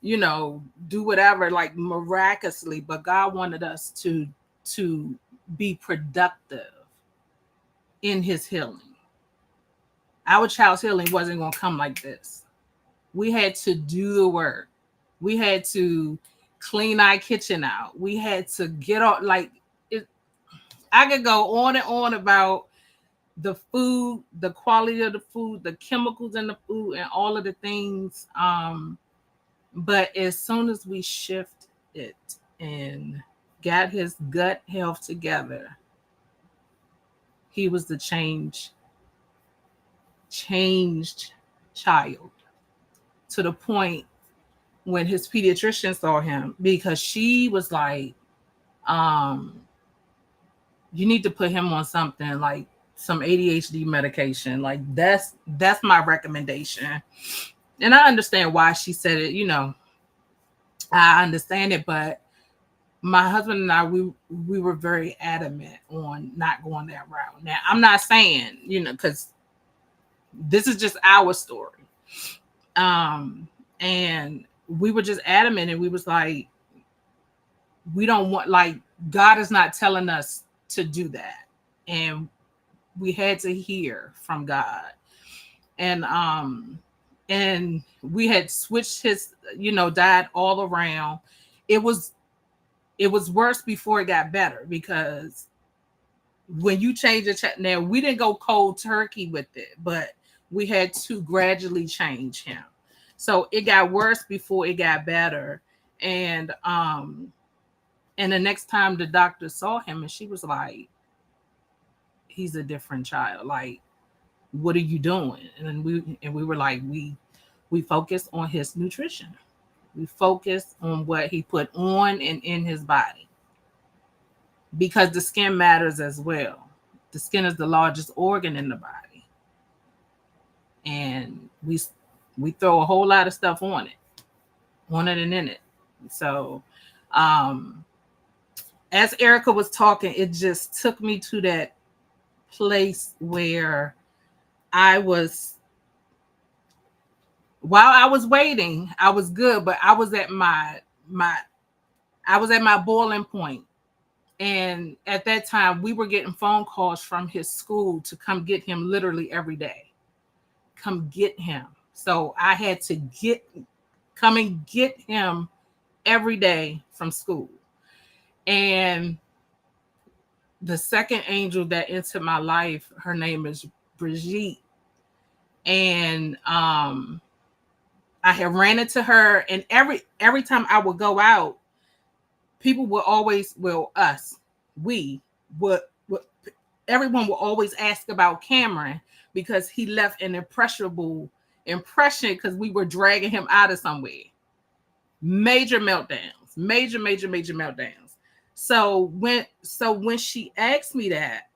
do whatever, like miraculously, but God wanted us to be productive in his healing. Our child's healing wasn't going to come like this. We had to do the work. We had to clean our kitchen out. We had to get off, like, I could go on and on about the food, the quality of the food, the chemicals in the food, and all of the things. But as soon as we shift it and got his gut health together, he was the changed child, to the point when his pediatrician saw him, because she was like, you need to put him on something like some ADHD medication. Like that's my recommendation. And I understand why she said it, I understand it, but my husband and I, we were very adamant on not going that route. Now, I'm not saying, because this is just our story. And we were just adamant, and we was like, we don't want, like, God is not telling us to do that. And we had to hear from God. And we had switched his, diet all around. It was worse before it got better, because when you change now we didn't go cold turkey with it, but we had to gradually change him. So it got worse before it got better. And the next time the doctor saw him, and she was like, he's a different child. Like, what are you doing? And we were like, we focused on his nutrition. We focused on what he put on and in his body, because the skin matters as well. The skin is the largest organ in the body. And we throw a whole lot of stuff on it and in it. So as Erica was talking, it just took me to that place where while I was waiting, I was good, but I was at my boiling point. And at that time, we were getting phone calls from his school to come get him literally every day. Come get him. So I had to come and get him every day from school. And the second angel that entered my life, her name is Brigitte. And I had ran into her, and every time I would go out, people would always, we would everyone will always ask about Cameron because he left an impressionable impression because we were dragging him out of somewhere. Major meltdowns, major meltdowns. So when she asked me that,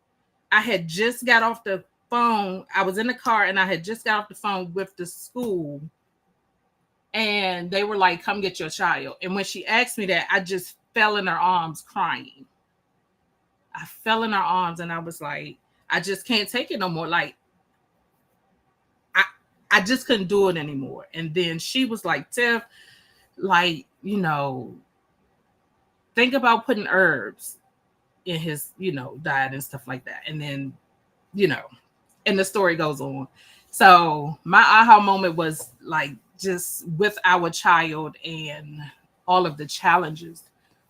I had just got off the phone. I was in the car and I had just got off the phone with the school, and they were like, "Come get your child." And when she asked me that, I just fell in her arms crying. I fell in her arms and I was like, I just can't take it no more. Like, I just couldn't do it anymore. And then she was like, Tiff, like, think about putting herbs in his, diet and stuff like that. And then, and the story goes on. So my aha moment was like, just with our child and all of the challenges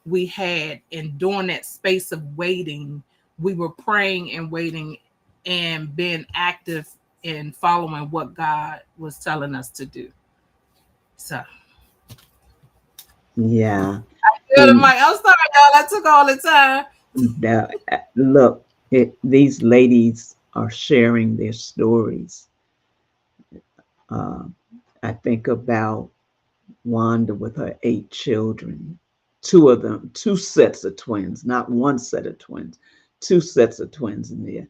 we had, and during that space of waiting, we were praying and waiting and being active in following what God was telling us to do. So Yeah. I'm sorry, y'all. I took all the time. Look, these ladies are sharing their stories. I think about Wanda with her 8 children, 2 of them, 2 sets of twins, not one set of twins, 2 sets of twins in there.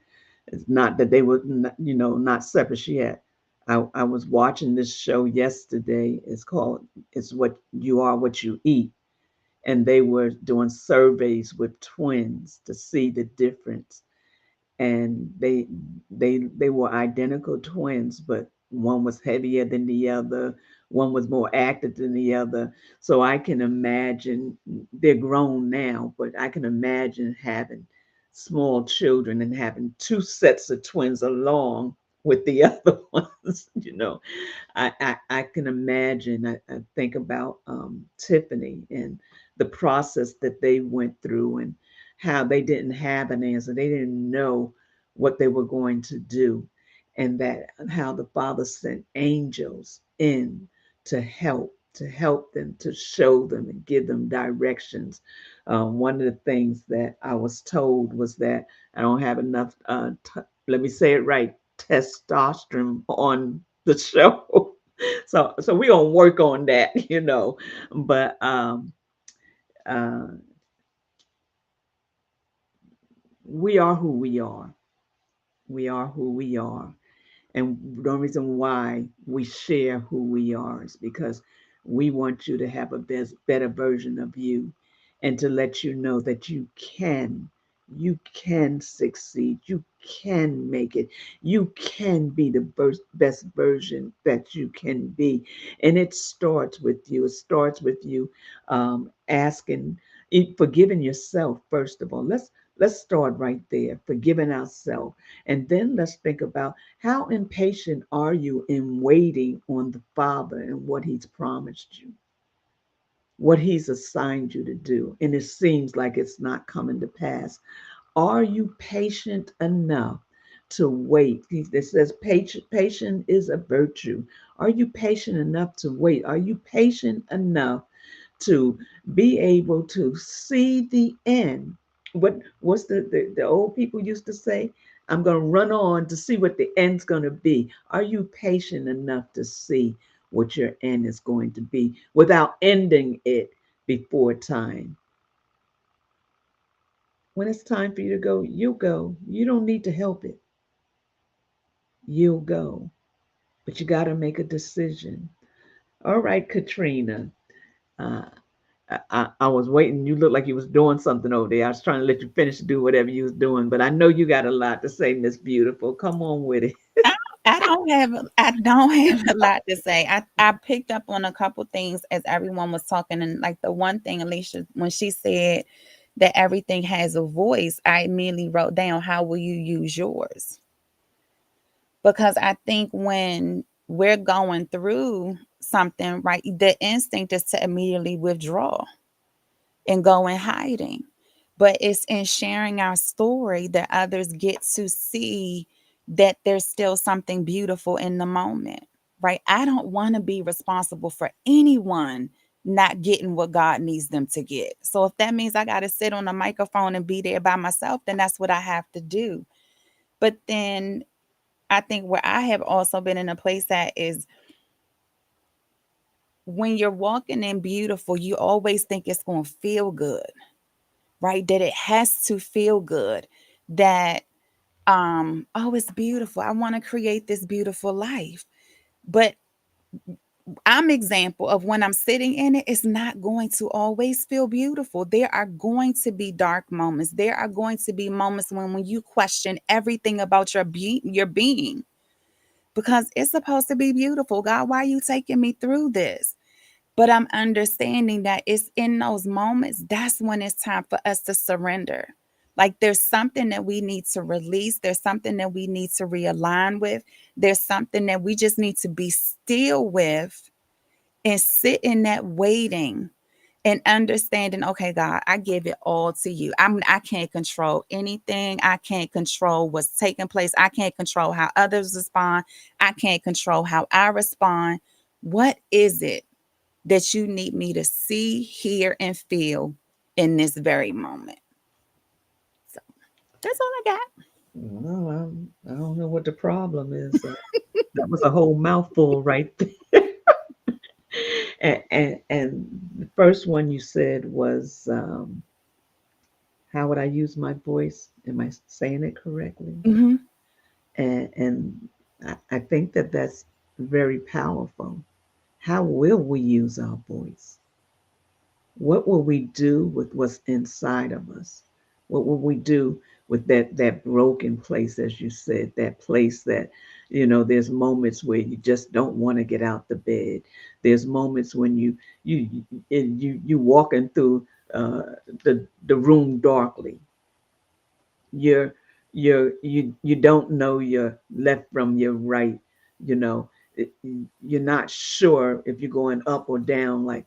It's not that they were, not separate. I was watching this show yesterday. It's What You Are, What You Eat. And they were doing surveys with twins to see the difference. And they were identical twins, but one was heavier than the other, one was more active than the other. So I can imagine, they're grown now, but I can imagine having small children and having 2 sets of twins along with the other ones. I can imagine. I think about Tiffany and the process that they went through, and how they didn't have an answer. They didn't know what they were going to do. And that how the Father sent angels in to help them, to show them and give them directions. One of the things that I was told was that I don't have enough, let me say it right, testosterone on the show. So we're gonna work on that. But uh, we are who we are. We are who we are. And the reason why we share who we are is because we want you to have a better version of you, and to let you know that you can succeed, you can make it, you can be the best version that you can be. And it starts with you. It starts with you asking, forgiving yourself first of all. Let's start right there, forgiving ourselves. And then let's think about, how impatient are you in waiting on the Father and what He's promised you, what He's assigned you to do, and it seems like it's not coming to pass. Are you patient enough to wait? It says patient is a virtue. Are you patient enough to wait? Are you patient enough to be able to see the end? What's the old people used to say? I'm going to run on to see what the end's going to be. Are you patient enough to see what your end is going to be without ending it before time? When it's time for you to go, you'll go. You don't need to help it. You'll go. But you got to make a decision. All right, Katrina. Uh, I was waiting. You looked like you was doing something over there. I was trying to let you finish do whatever you was doing, but I know you got a lot to say, Miss Beautiful. Come on with it. I don't have a lot to say. I picked up on a couple things as everyone was talking, and like the one thing, Alicia, when she said that everything has a voice, I immediately wrote down, how will you use yours? Because I think when we're going through something, right, the instinct is to immediately withdraw and go in hiding. But it's in sharing our story that others get to see that there's still something beautiful in the moment, right? I don't want to be responsible for anyone not getting what God needs them to get. So if that means I got to sit on a microphone and be there by myself, then that's what I have to do. But then I think where I have also been in a place that is when you're walking in beautiful, you always think it's going to feel good, right? That it has to feel good. That oh, it's beautiful. I want to create this beautiful life. But I'm example of when I'm sitting in it, it's not going to always feel beautiful. There are going to be dark moments. There are going to be moments when you question everything about your being, because it's supposed to be beautiful. God, why are you taking me through this? But I'm understanding that it's in those moments, that's when it's time for us to surrender. Like there's something that we need to release. There's something that we need to realign with. There's something that we just need to be still with and sit in that waiting and understanding, okay, God, I give it all to you. I can't control anything. I can't control what's taking place. I can't control how others respond. I can't control how I respond. What is it that you need me to see, hear, and feel in this very moment? So that's all I got. Well, I don't know what the problem is. That was a whole mouthful right there. And the first one you said was, how would I use my voice? Am I saying it correctly? Mm-hmm. And I think that that's very powerful. How will we use our voice? What will we do with what's inside of us? What will we do with that broken place, as you said, that place that, there's moments where you just don't want to get out the bed. There's moments when you walking through the room darkly. You're you don't know your left from your right. You know, you're not sure if you're going up or down. Like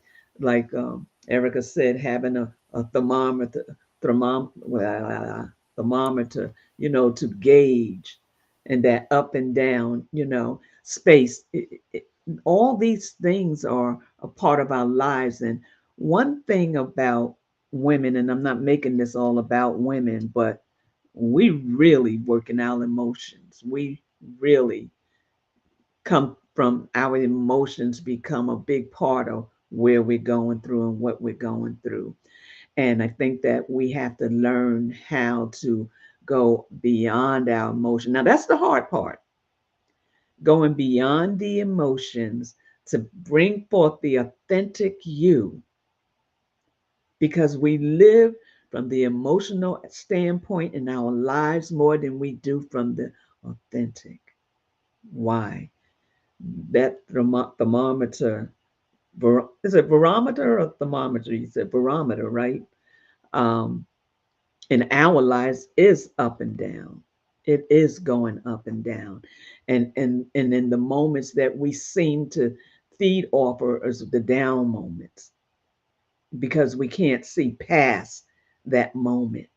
Erica said, having a thermometer, to gauge and that up and down, space. All these things are a part of our lives. And one thing about women, and I'm not making this all about women, but we really work in our emotions. We really come from our emotions, become a big part of where we're going through and what we're going through. And I think that we have to learn how to go beyond our emotion. Now, that's the hard part, going beyond the emotions to bring forth the authentic you, because we live from the emotional standpoint in our lives more than we do from the authentic. Why? That thermometer, is it barometer or thermometer? You said barometer, right? Um, in our lives is up and down. It is going up and down. And in the moments that we seem to feed off are is the down moments, because we can't see past that moment.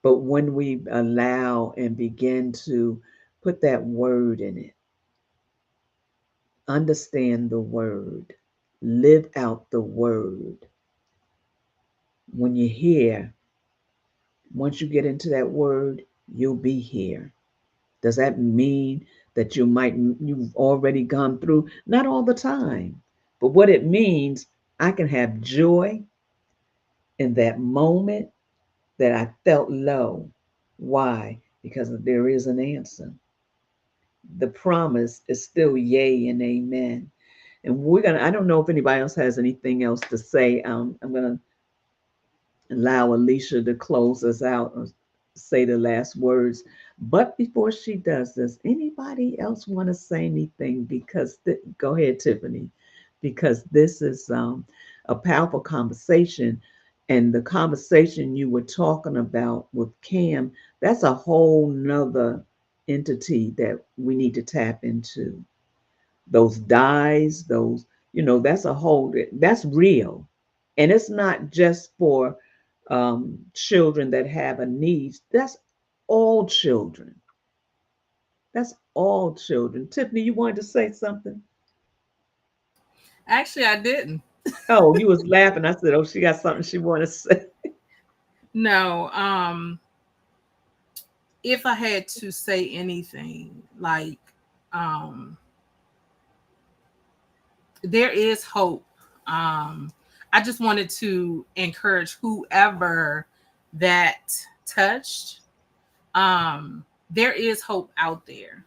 But when we allow and begin to put that word in it, understand the word, live out the word. When you hear, once you get into that word, you'll be here. Does that mean that you've already gone through? Not all the time. But what it means, I can have joy in that moment that I felt low. Why? Because there is an answer. The promise is still yea and amen. And I don't know if anybody else has anything else to say. I'm gonna allow Alicia to close us out or say the last words. But before she does, does anybody else want to say anything? Because go ahead, Tiffany, because this is a powerful conversation. And the conversation you were talking about with Cam, that's a whole nother entity that we need to tap into. Those dyes, that's that's real. And it's not just for children that have a need. That's all children. That's all children. Tiffany, you wanted to say something? Actually, I didn't. Oh, you was laughing. I said, oh, she got something she wanted to say. No. if I had to say anything, like, um, there is hope. Um, I just wanted to encourage whoever that touched. There is hope out there.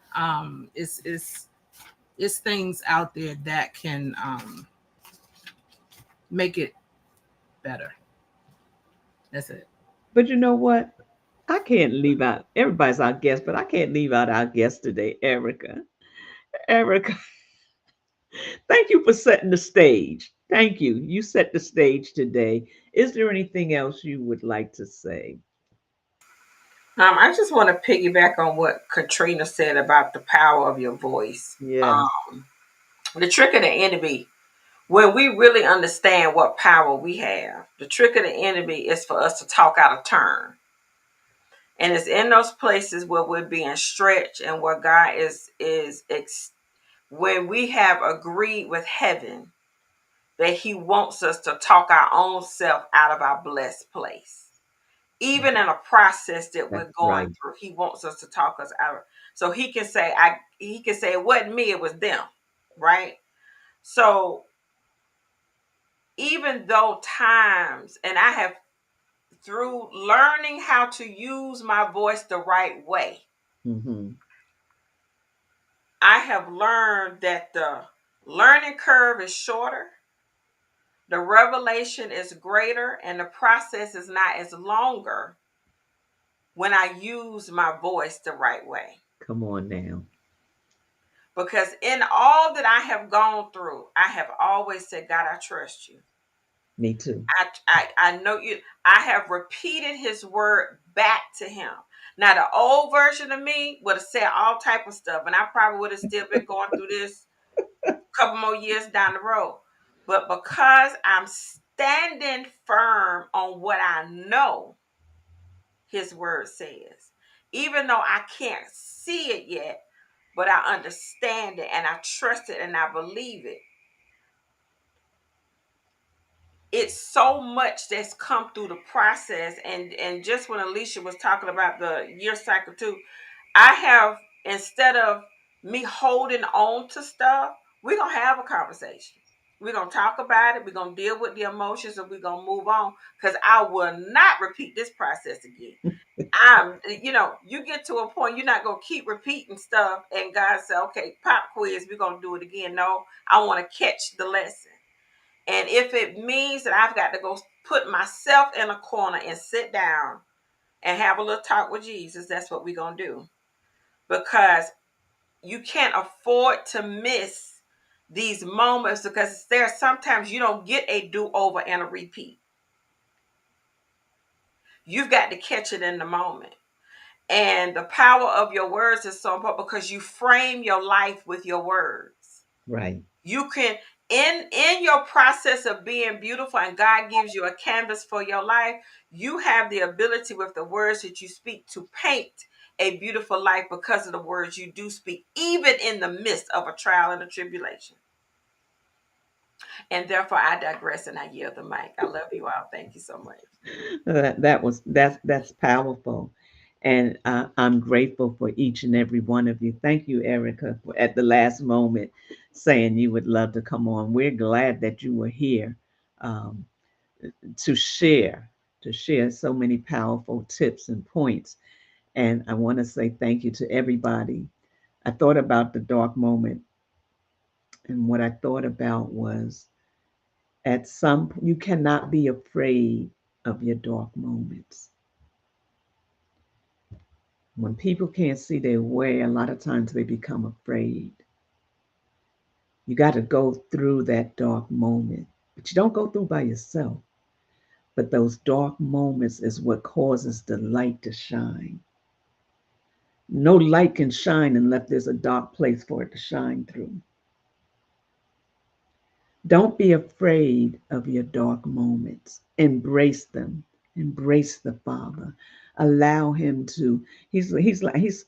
It's things out there that can make it better. That's it. But you know what? I can't leave out, everybody's our guest, but I can't leave out our guest today, Erica. Erica, thank you for setting the stage. Thank you. You set the stage today. Is there anything else you would like to say? I just want to piggyback on what Katrina said about the power of your voice. Yes. The trick of the enemy, when we really understand what power we have, the trick of the enemy is for us to talk out of turn. And it's in those places where we're being stretched and where God when we have agreed with heaven that he wants us to talk our own self out of our blessed place. Even in a process that we're That's going right. through, he wants us to talk us out. So he can say, it wasn't me, it was them. Right? So even though times, and I have, through learning how to use my voice the right way, Mm-hmm. I have learned that the learning curve is shorter, the revelation is greater, and the process is not as longer when I use my voice the right way. Come on now. Because in all that I have gone through, I have always said, God, I trust you. Me too. I know you. I have repeated his word back to him. Now, the old version of me would have said all type of stuff, and I probably would have still been going through this a couple more years down the road. But because I'm standing firm on what I know his word says, even though I can't see it yet, but I understand it and I trust it and I believe it. It's so much that's come through the process. And just when Alicia was talking about the year cycle too, I have, instead of me holding on to stuff, we're going to have a conversation. We're going to talk about it. We're going to deal with the emotions and we're going to move on, because I will not repeat this process again. You get to a point, you're not going to keep repeating stuff and God said, okay, pop quiz, we're going to do it again. No, I want to catch the lesson. And if it means that I've got to go put myself in a corner and sit down and have a little talk with Jesus, that's what we're going to do. Because you can't afford to miss these moments, because sometimes you don't get a do-over and a repeat. You've got to catch it in the moment. And the power of your words is so important, because you frame your life with your words. Right. You can, in your process of being beautiful, and God gives you a canvas for your life, you have the ability with the words that you speak to paint a beautiful life, because of the words you do speak, even in the midst of a trial and a tribulation. And therefore, I digress and I yield the mic. I love you all. Thank you so much. That's powerful, and I'm grateful for each and every one of you. Thank you, Erica, for at the last moment saying you would love to come on. We're glad that you were here, um, to share so many powerful tips and points. And I want to say thank you to everybody. I thought about the dark moment, and what I thought about was, you cannot be afraid of your dark moments. When people can't see their way, a lot of times they become afraid. You got to go through that dark moment, but you don't go through by yourself. But those dark moments is what causes the light to shine. No light can shine unless there's a dark place for it to shine through. Don't be afraid of your dark moments. Embrace them. Embrace the Father. Allow him to. He's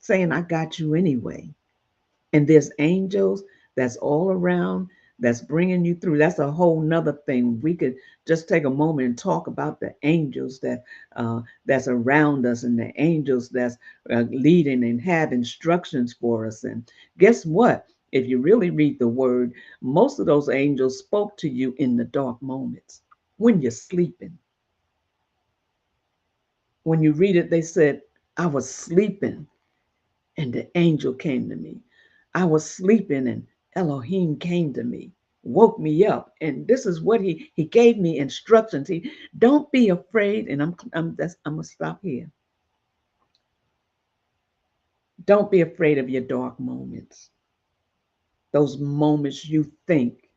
saying, I got you anyway. And there's angels that's all around that's bringing you through. That's a whole nother thing. We could just take a moment and talk about the angels that's around us, and the angels that's leading and have instructions for us. And guess what? If you really read the word, most of those angels spoke to you in the dark moments when you're sleeping. When you read it, they said, I was sleeping and the angel came to me. I was sleeping and Elohim came to me, woke me up. And this is what he gave me instructions. He don't be afraid. And I'm gonna stop here. Don't be afraid of your dark moments. Those moments you think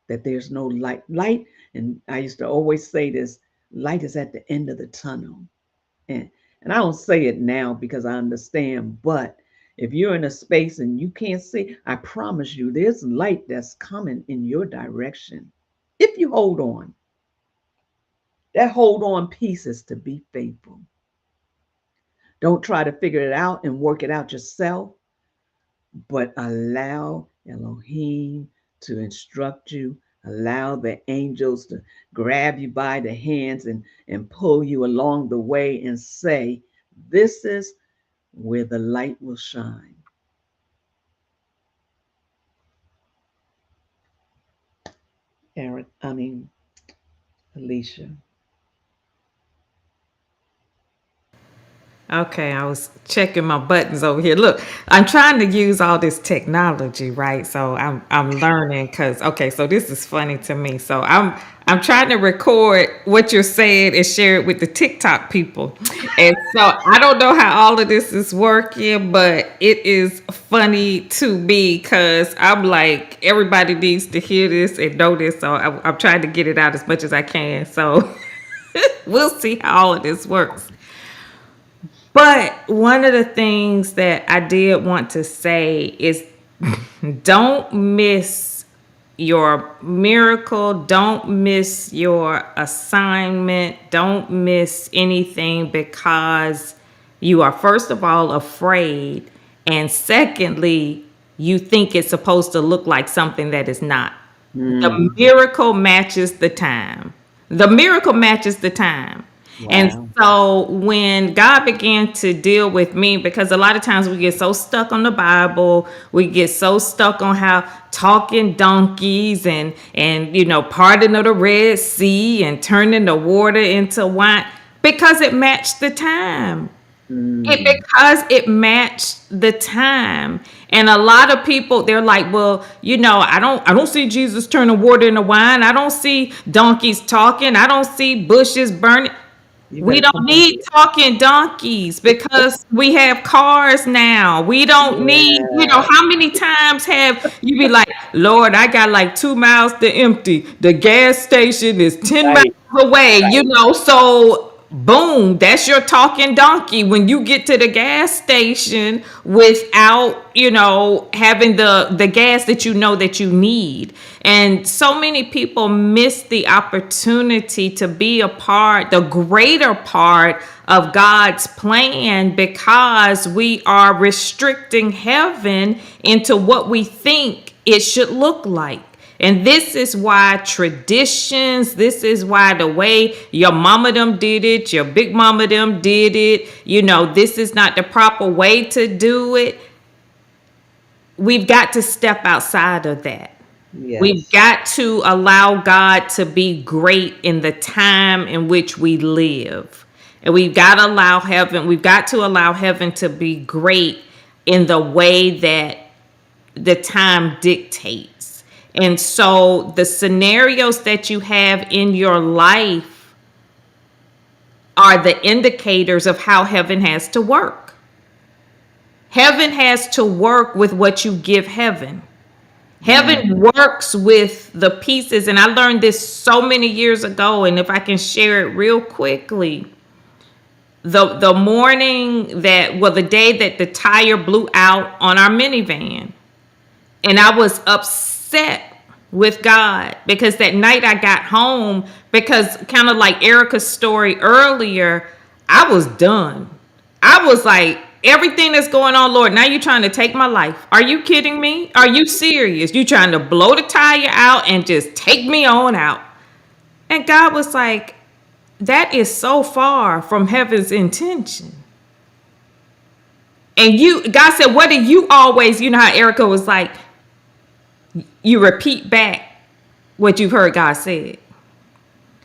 that there's no light. Light, and I used to always say this, light is at the end of the tunnel. And and I don't say it now because I understand, but if you're in a space and you can't see, I promise you there's light that's coming in your direction. If you hold on, that hold on piece is to be faithful. Don't try to figure it out and work it out yourself, but allow Elohim to instruct you. Allow the angels to grab you by the hands and pull you along the way and say, this is where the light will shine. Aaron, I mean, Alicia. Okay, I was checking my buttons over here. Look, I'm trying to use all this technology, right? So I'm learning because okay, so this is funny to me. So I'm trying to record what you're saying and share it with the TikTok people. And so I don't know how all of this is working, but it is funny to me because I'm like everybody needs to hear this and know this. So I'm trying to get it out as much as I can. So we'll see how all of this works. But one of the things that I did want to say is don't miss your miracle, don't miss your assignment, don't miss anything because you are, first of all, afraid. And secondly, you think it's supposed to look like something that is not. The miracle matches the time. The miracle matches the time. And Wow. so when God began to deal with me, because a lot of times we get so stuck on the Bible, we get so stuck on how talking donkeys and parting of the Red Sea and turning the water into wine because it matched the time. Because it matched the time. And a lot of people, they're like, well, I don't see Jesus turning water into wine. I don't see donkeys talking. I don't see bushes burning. You We better don't come on need talking donkeys because we have cars now. We don't need, here. how many times have you be like, Lord, I got like 2 miles to empty. The gas station is 10 Right, miles away, right. so boom, that's your talking donkey when you get to the gas station without, having the gas that that you need. And so many people miss the opportunity to be a part, the greater part of God's plan because we are restricting heaven into what we think it should look like. And this is why traditions, this is why the way your mama them did it, your big mama them did it, this is not the proper way to do it. We've got to step outside of that. We've Yes. got to allow God to be great in the time in which we live. And we've got to allow heaven to be great in the way that the time dictates. And so the scenarios that you have in your life are the indicators of how heaven has to work. Heaven has to work with what you give heaven. Heaven works with the pieces. And I learned this so many years ago. And if I can share it real quickly, the day that the tire blew out on our minivan, and I was upset with God because that night I got home, because kind of like Erica's story earlier, I was done. I was like, Everything that's going on, Lord, now you're trying to take my life. Are you kidding me? Are you serious? You trying to blow the tire out and just take me on out. And God was like, that is so far from heaven's intention. And God said, what do you always, you know how Erica was like, you repeat back what you've heard God said.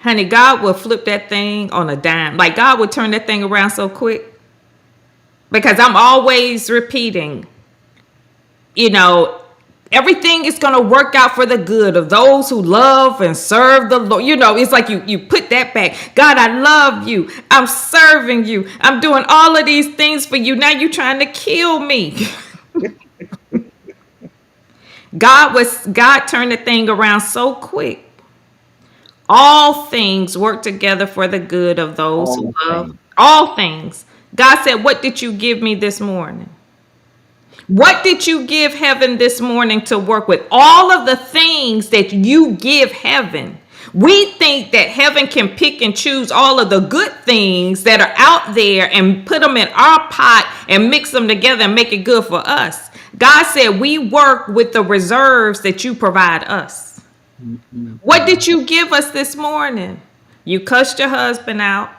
Honey, God will flip that thing on a dime. Like God would turn that thing around so quick. Because I'm always repeating, you know, everything is going to work out for the good of those who love and serve the Lord. You know, it's like you put that back. God, I love you. I'm serving you. I'm doing all of these things for you. Now you're trying to kill me. God turned the thing around so quick. All things work together for the good of those who love. All things. God said, what did you give me this morning? What did you give heaven this morning to work with? All of the things that you give heaven. We think that heaven can pick and choose all of the good things that are out there and put them in our pot and mix them together and make it good for us. God said we work with the reserves that you provide us. What did you give us this morning? You cussed your husband out.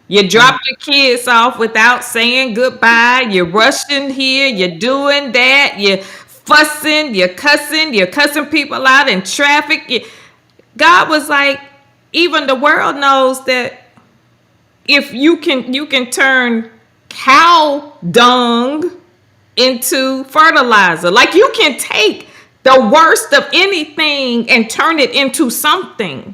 You dropped your kids off without saying goodbye. You're rushing here. You're doing that. You're fussing. You're cussing people out in traffic. God was like, even the world knows that if you can turn cow dung into fertilizer. Like you can take the worst of anything and turn it into something.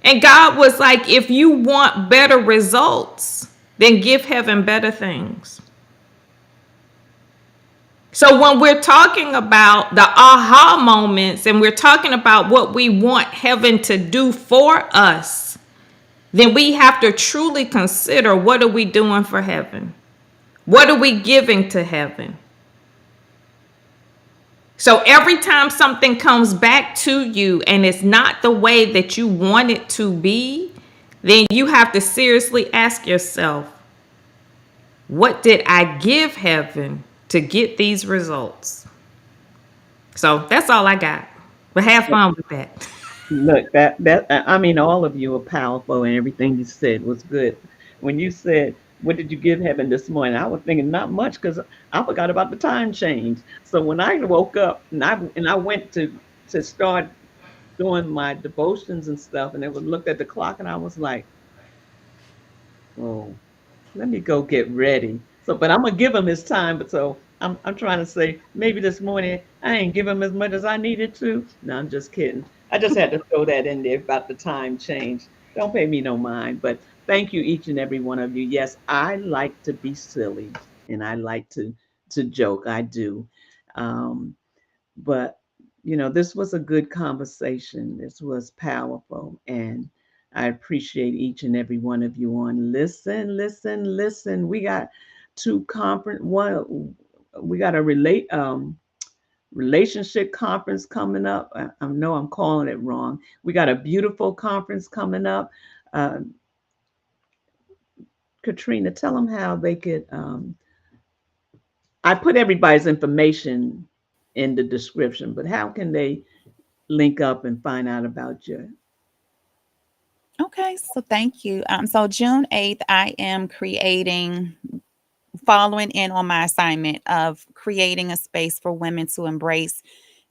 And God was like, if you want better results, then give heaven better things. So when we're talking about the aha moments and we're talking about what we want heaven to do for us, then we have to truly consider, what are we doing for heaven? What are we giving to heaven? So every time something comes back to you and it's not the way that you want it to be, then you have to seriously ask yourself, what did I give heaven to get these results? So that's all I got. But have fun with that. Look, I mean, all of you are powerful, and everything you said was good. When you said, "What did you give heaven this morning?" I was thinking not much because I forgot about the time change. So when I woke up and I went to start doing my devotions and stuff, and I would looked at the clock, and I was like, "Oh, let me go get ready." So, but I'm gonna give him his time. But so I'm trying to say maybe this morning I ain't give him as much as I needed to. No, I'm just kidding. I just had to throw that in there about the time change. Don't pay me no mind. But thank you, each and every one of you. Yes, I like to be silly and I like to joke. I do. Um, but this was a good conversation. This was powerful, and I appreciate each and every one of you on. Listen, listen, listen. We got two conference. One, we got a relationship conference coming up. I know I'm calling it wrong. We got a beautiful conference coming up. Uh, Katrina, tell them how they could. I put everybody's information in the description, but how can they link up and find out about you? Okay, so thank you. So June 8th, I am following in on my assignment of creating a space for women to embrace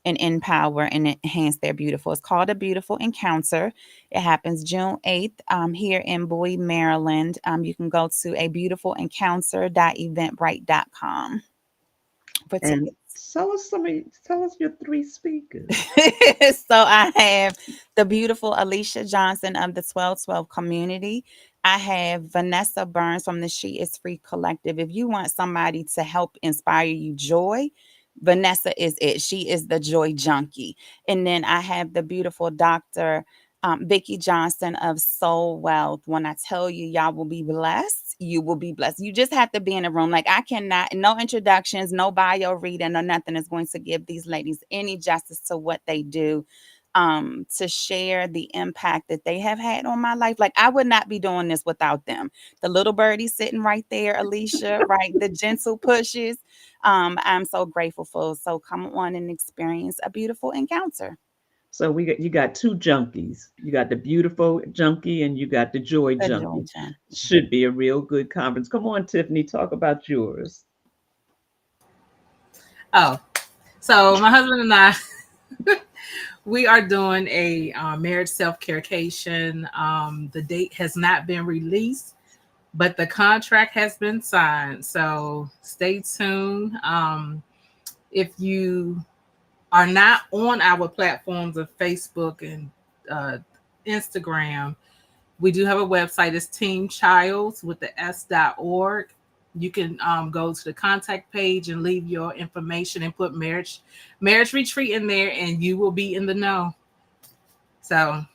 and empower and enhance their beautiful. It's called A Beautiful Encounter. It happens June 8th here in Bowie, Maryland. You can go to abeutiful.encounter.eventbrite.com for And tickets. tell us your three speakers. So I have the beautiful Alicia Johnson of the 1212 community. I have Vanessa Burns from the She Is Free Collective. If you want somebody to help inspire you joy, Vanessa is it. She is the joy junkie. And then I have the beautiful Dr. Vicki Johnson of Soul Wealth. When I tell you, y'all will be blessed, you will be blessed. You just have to be in a room. Like I cannot, no introductions, no bio reading or nothing is going to give these ladies any justice to what they do. to share the impact that they have had on my life. Like I would not be doing this without them. The little birdie sitting right there, Alicia, right? The gentle pushes. I'm so grateful for. So come on and experience a beautiful encounter. So you got two junkies. You got the beautiful junkie and you got the joy The joy junkie. jump. Should be a real good conference. Come on, Tiffany, talk about yours. Oh, so my husband and I, we are doing a marriage self-carecation. The date has not been released, but the contract has been signed. So stay tuned. If you are not on our platforms of Facebook and Instagram, we do have a website. It's Team Childs with the s.org. You can go to the contact page and leave your information and put marriage retreat in there, and you will be in the know. So,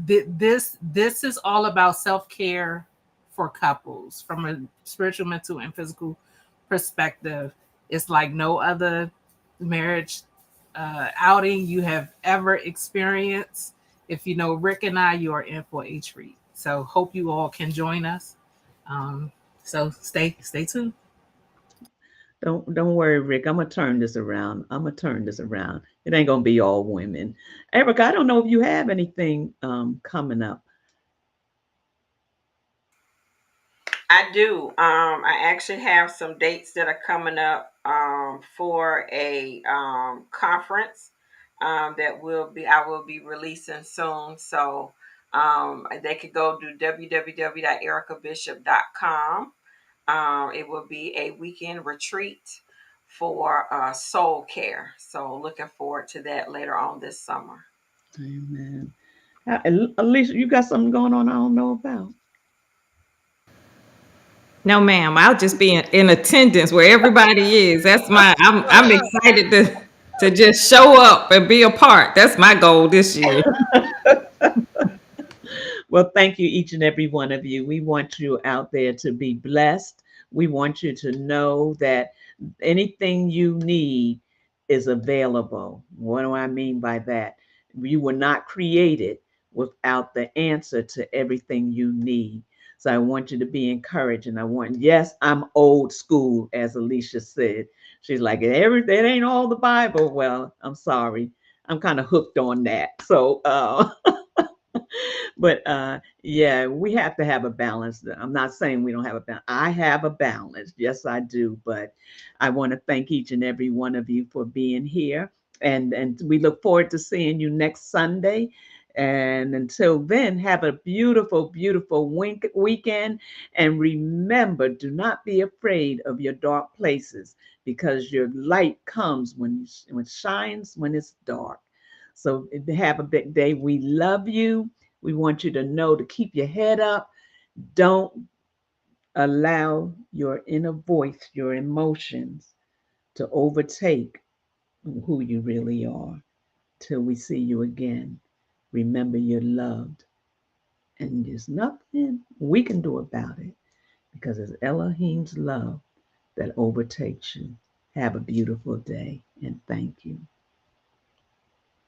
this is all about self-care for couples from a spiritual, mental, and physical perspective. It's like no other marriage outing you have ever experienced. If you know Rick and I, you are in for a treat. So hope you all can join us. So stay tuned. Don't worry, Rick. I'm gonna turn this around. I'm gonna turn this around. It ain't gonna be all women. Erica, I don't know if you have anything coming up. I do. I actually have some dates that are coming up for a conference that I will be releasing soon. So they could go to www.ericabishop.com. It will be a weekend retreat for soul care. So looking forward to that later on this summer. Amen. Alicia, you got something going on I don't know about? No, ma'am. I'll just be in attendance where everybody is. That's I'm excited to just show up and be a part. That's my goal this year. Well, thank you, each and every one of you. We want you out there to be blessed. We want you to know that anything you need is available. What do I mean by that? You were not created without the answer to everything you need. So I want you to be encouraged. And yes, I'm old school, as Alicia said. She's like, that ain't all the Bible. Well, I'm sorry. I'm kind of hooked on that. So, but yeah, we have to have a balance. I'm not saying we don't have a balance. I have a balance. Yes, I do. But I want to thank each and every one of you for being here. And we look forward to seeing you next Sunday. And until then, have a beautiful, beautiful weekend. And remember, do not be afraid of your dark places because your light comes when it shines when it's dark. So have a big day. We love you. We want you to know to keep your head up. Don't allow your inner voice, your emotions, to overtake who you really are. Till we see you again, remember you're loved. And there's nothing we can do about it because it's Elohim's love that overtakes you. Have a beautiful day and thank you.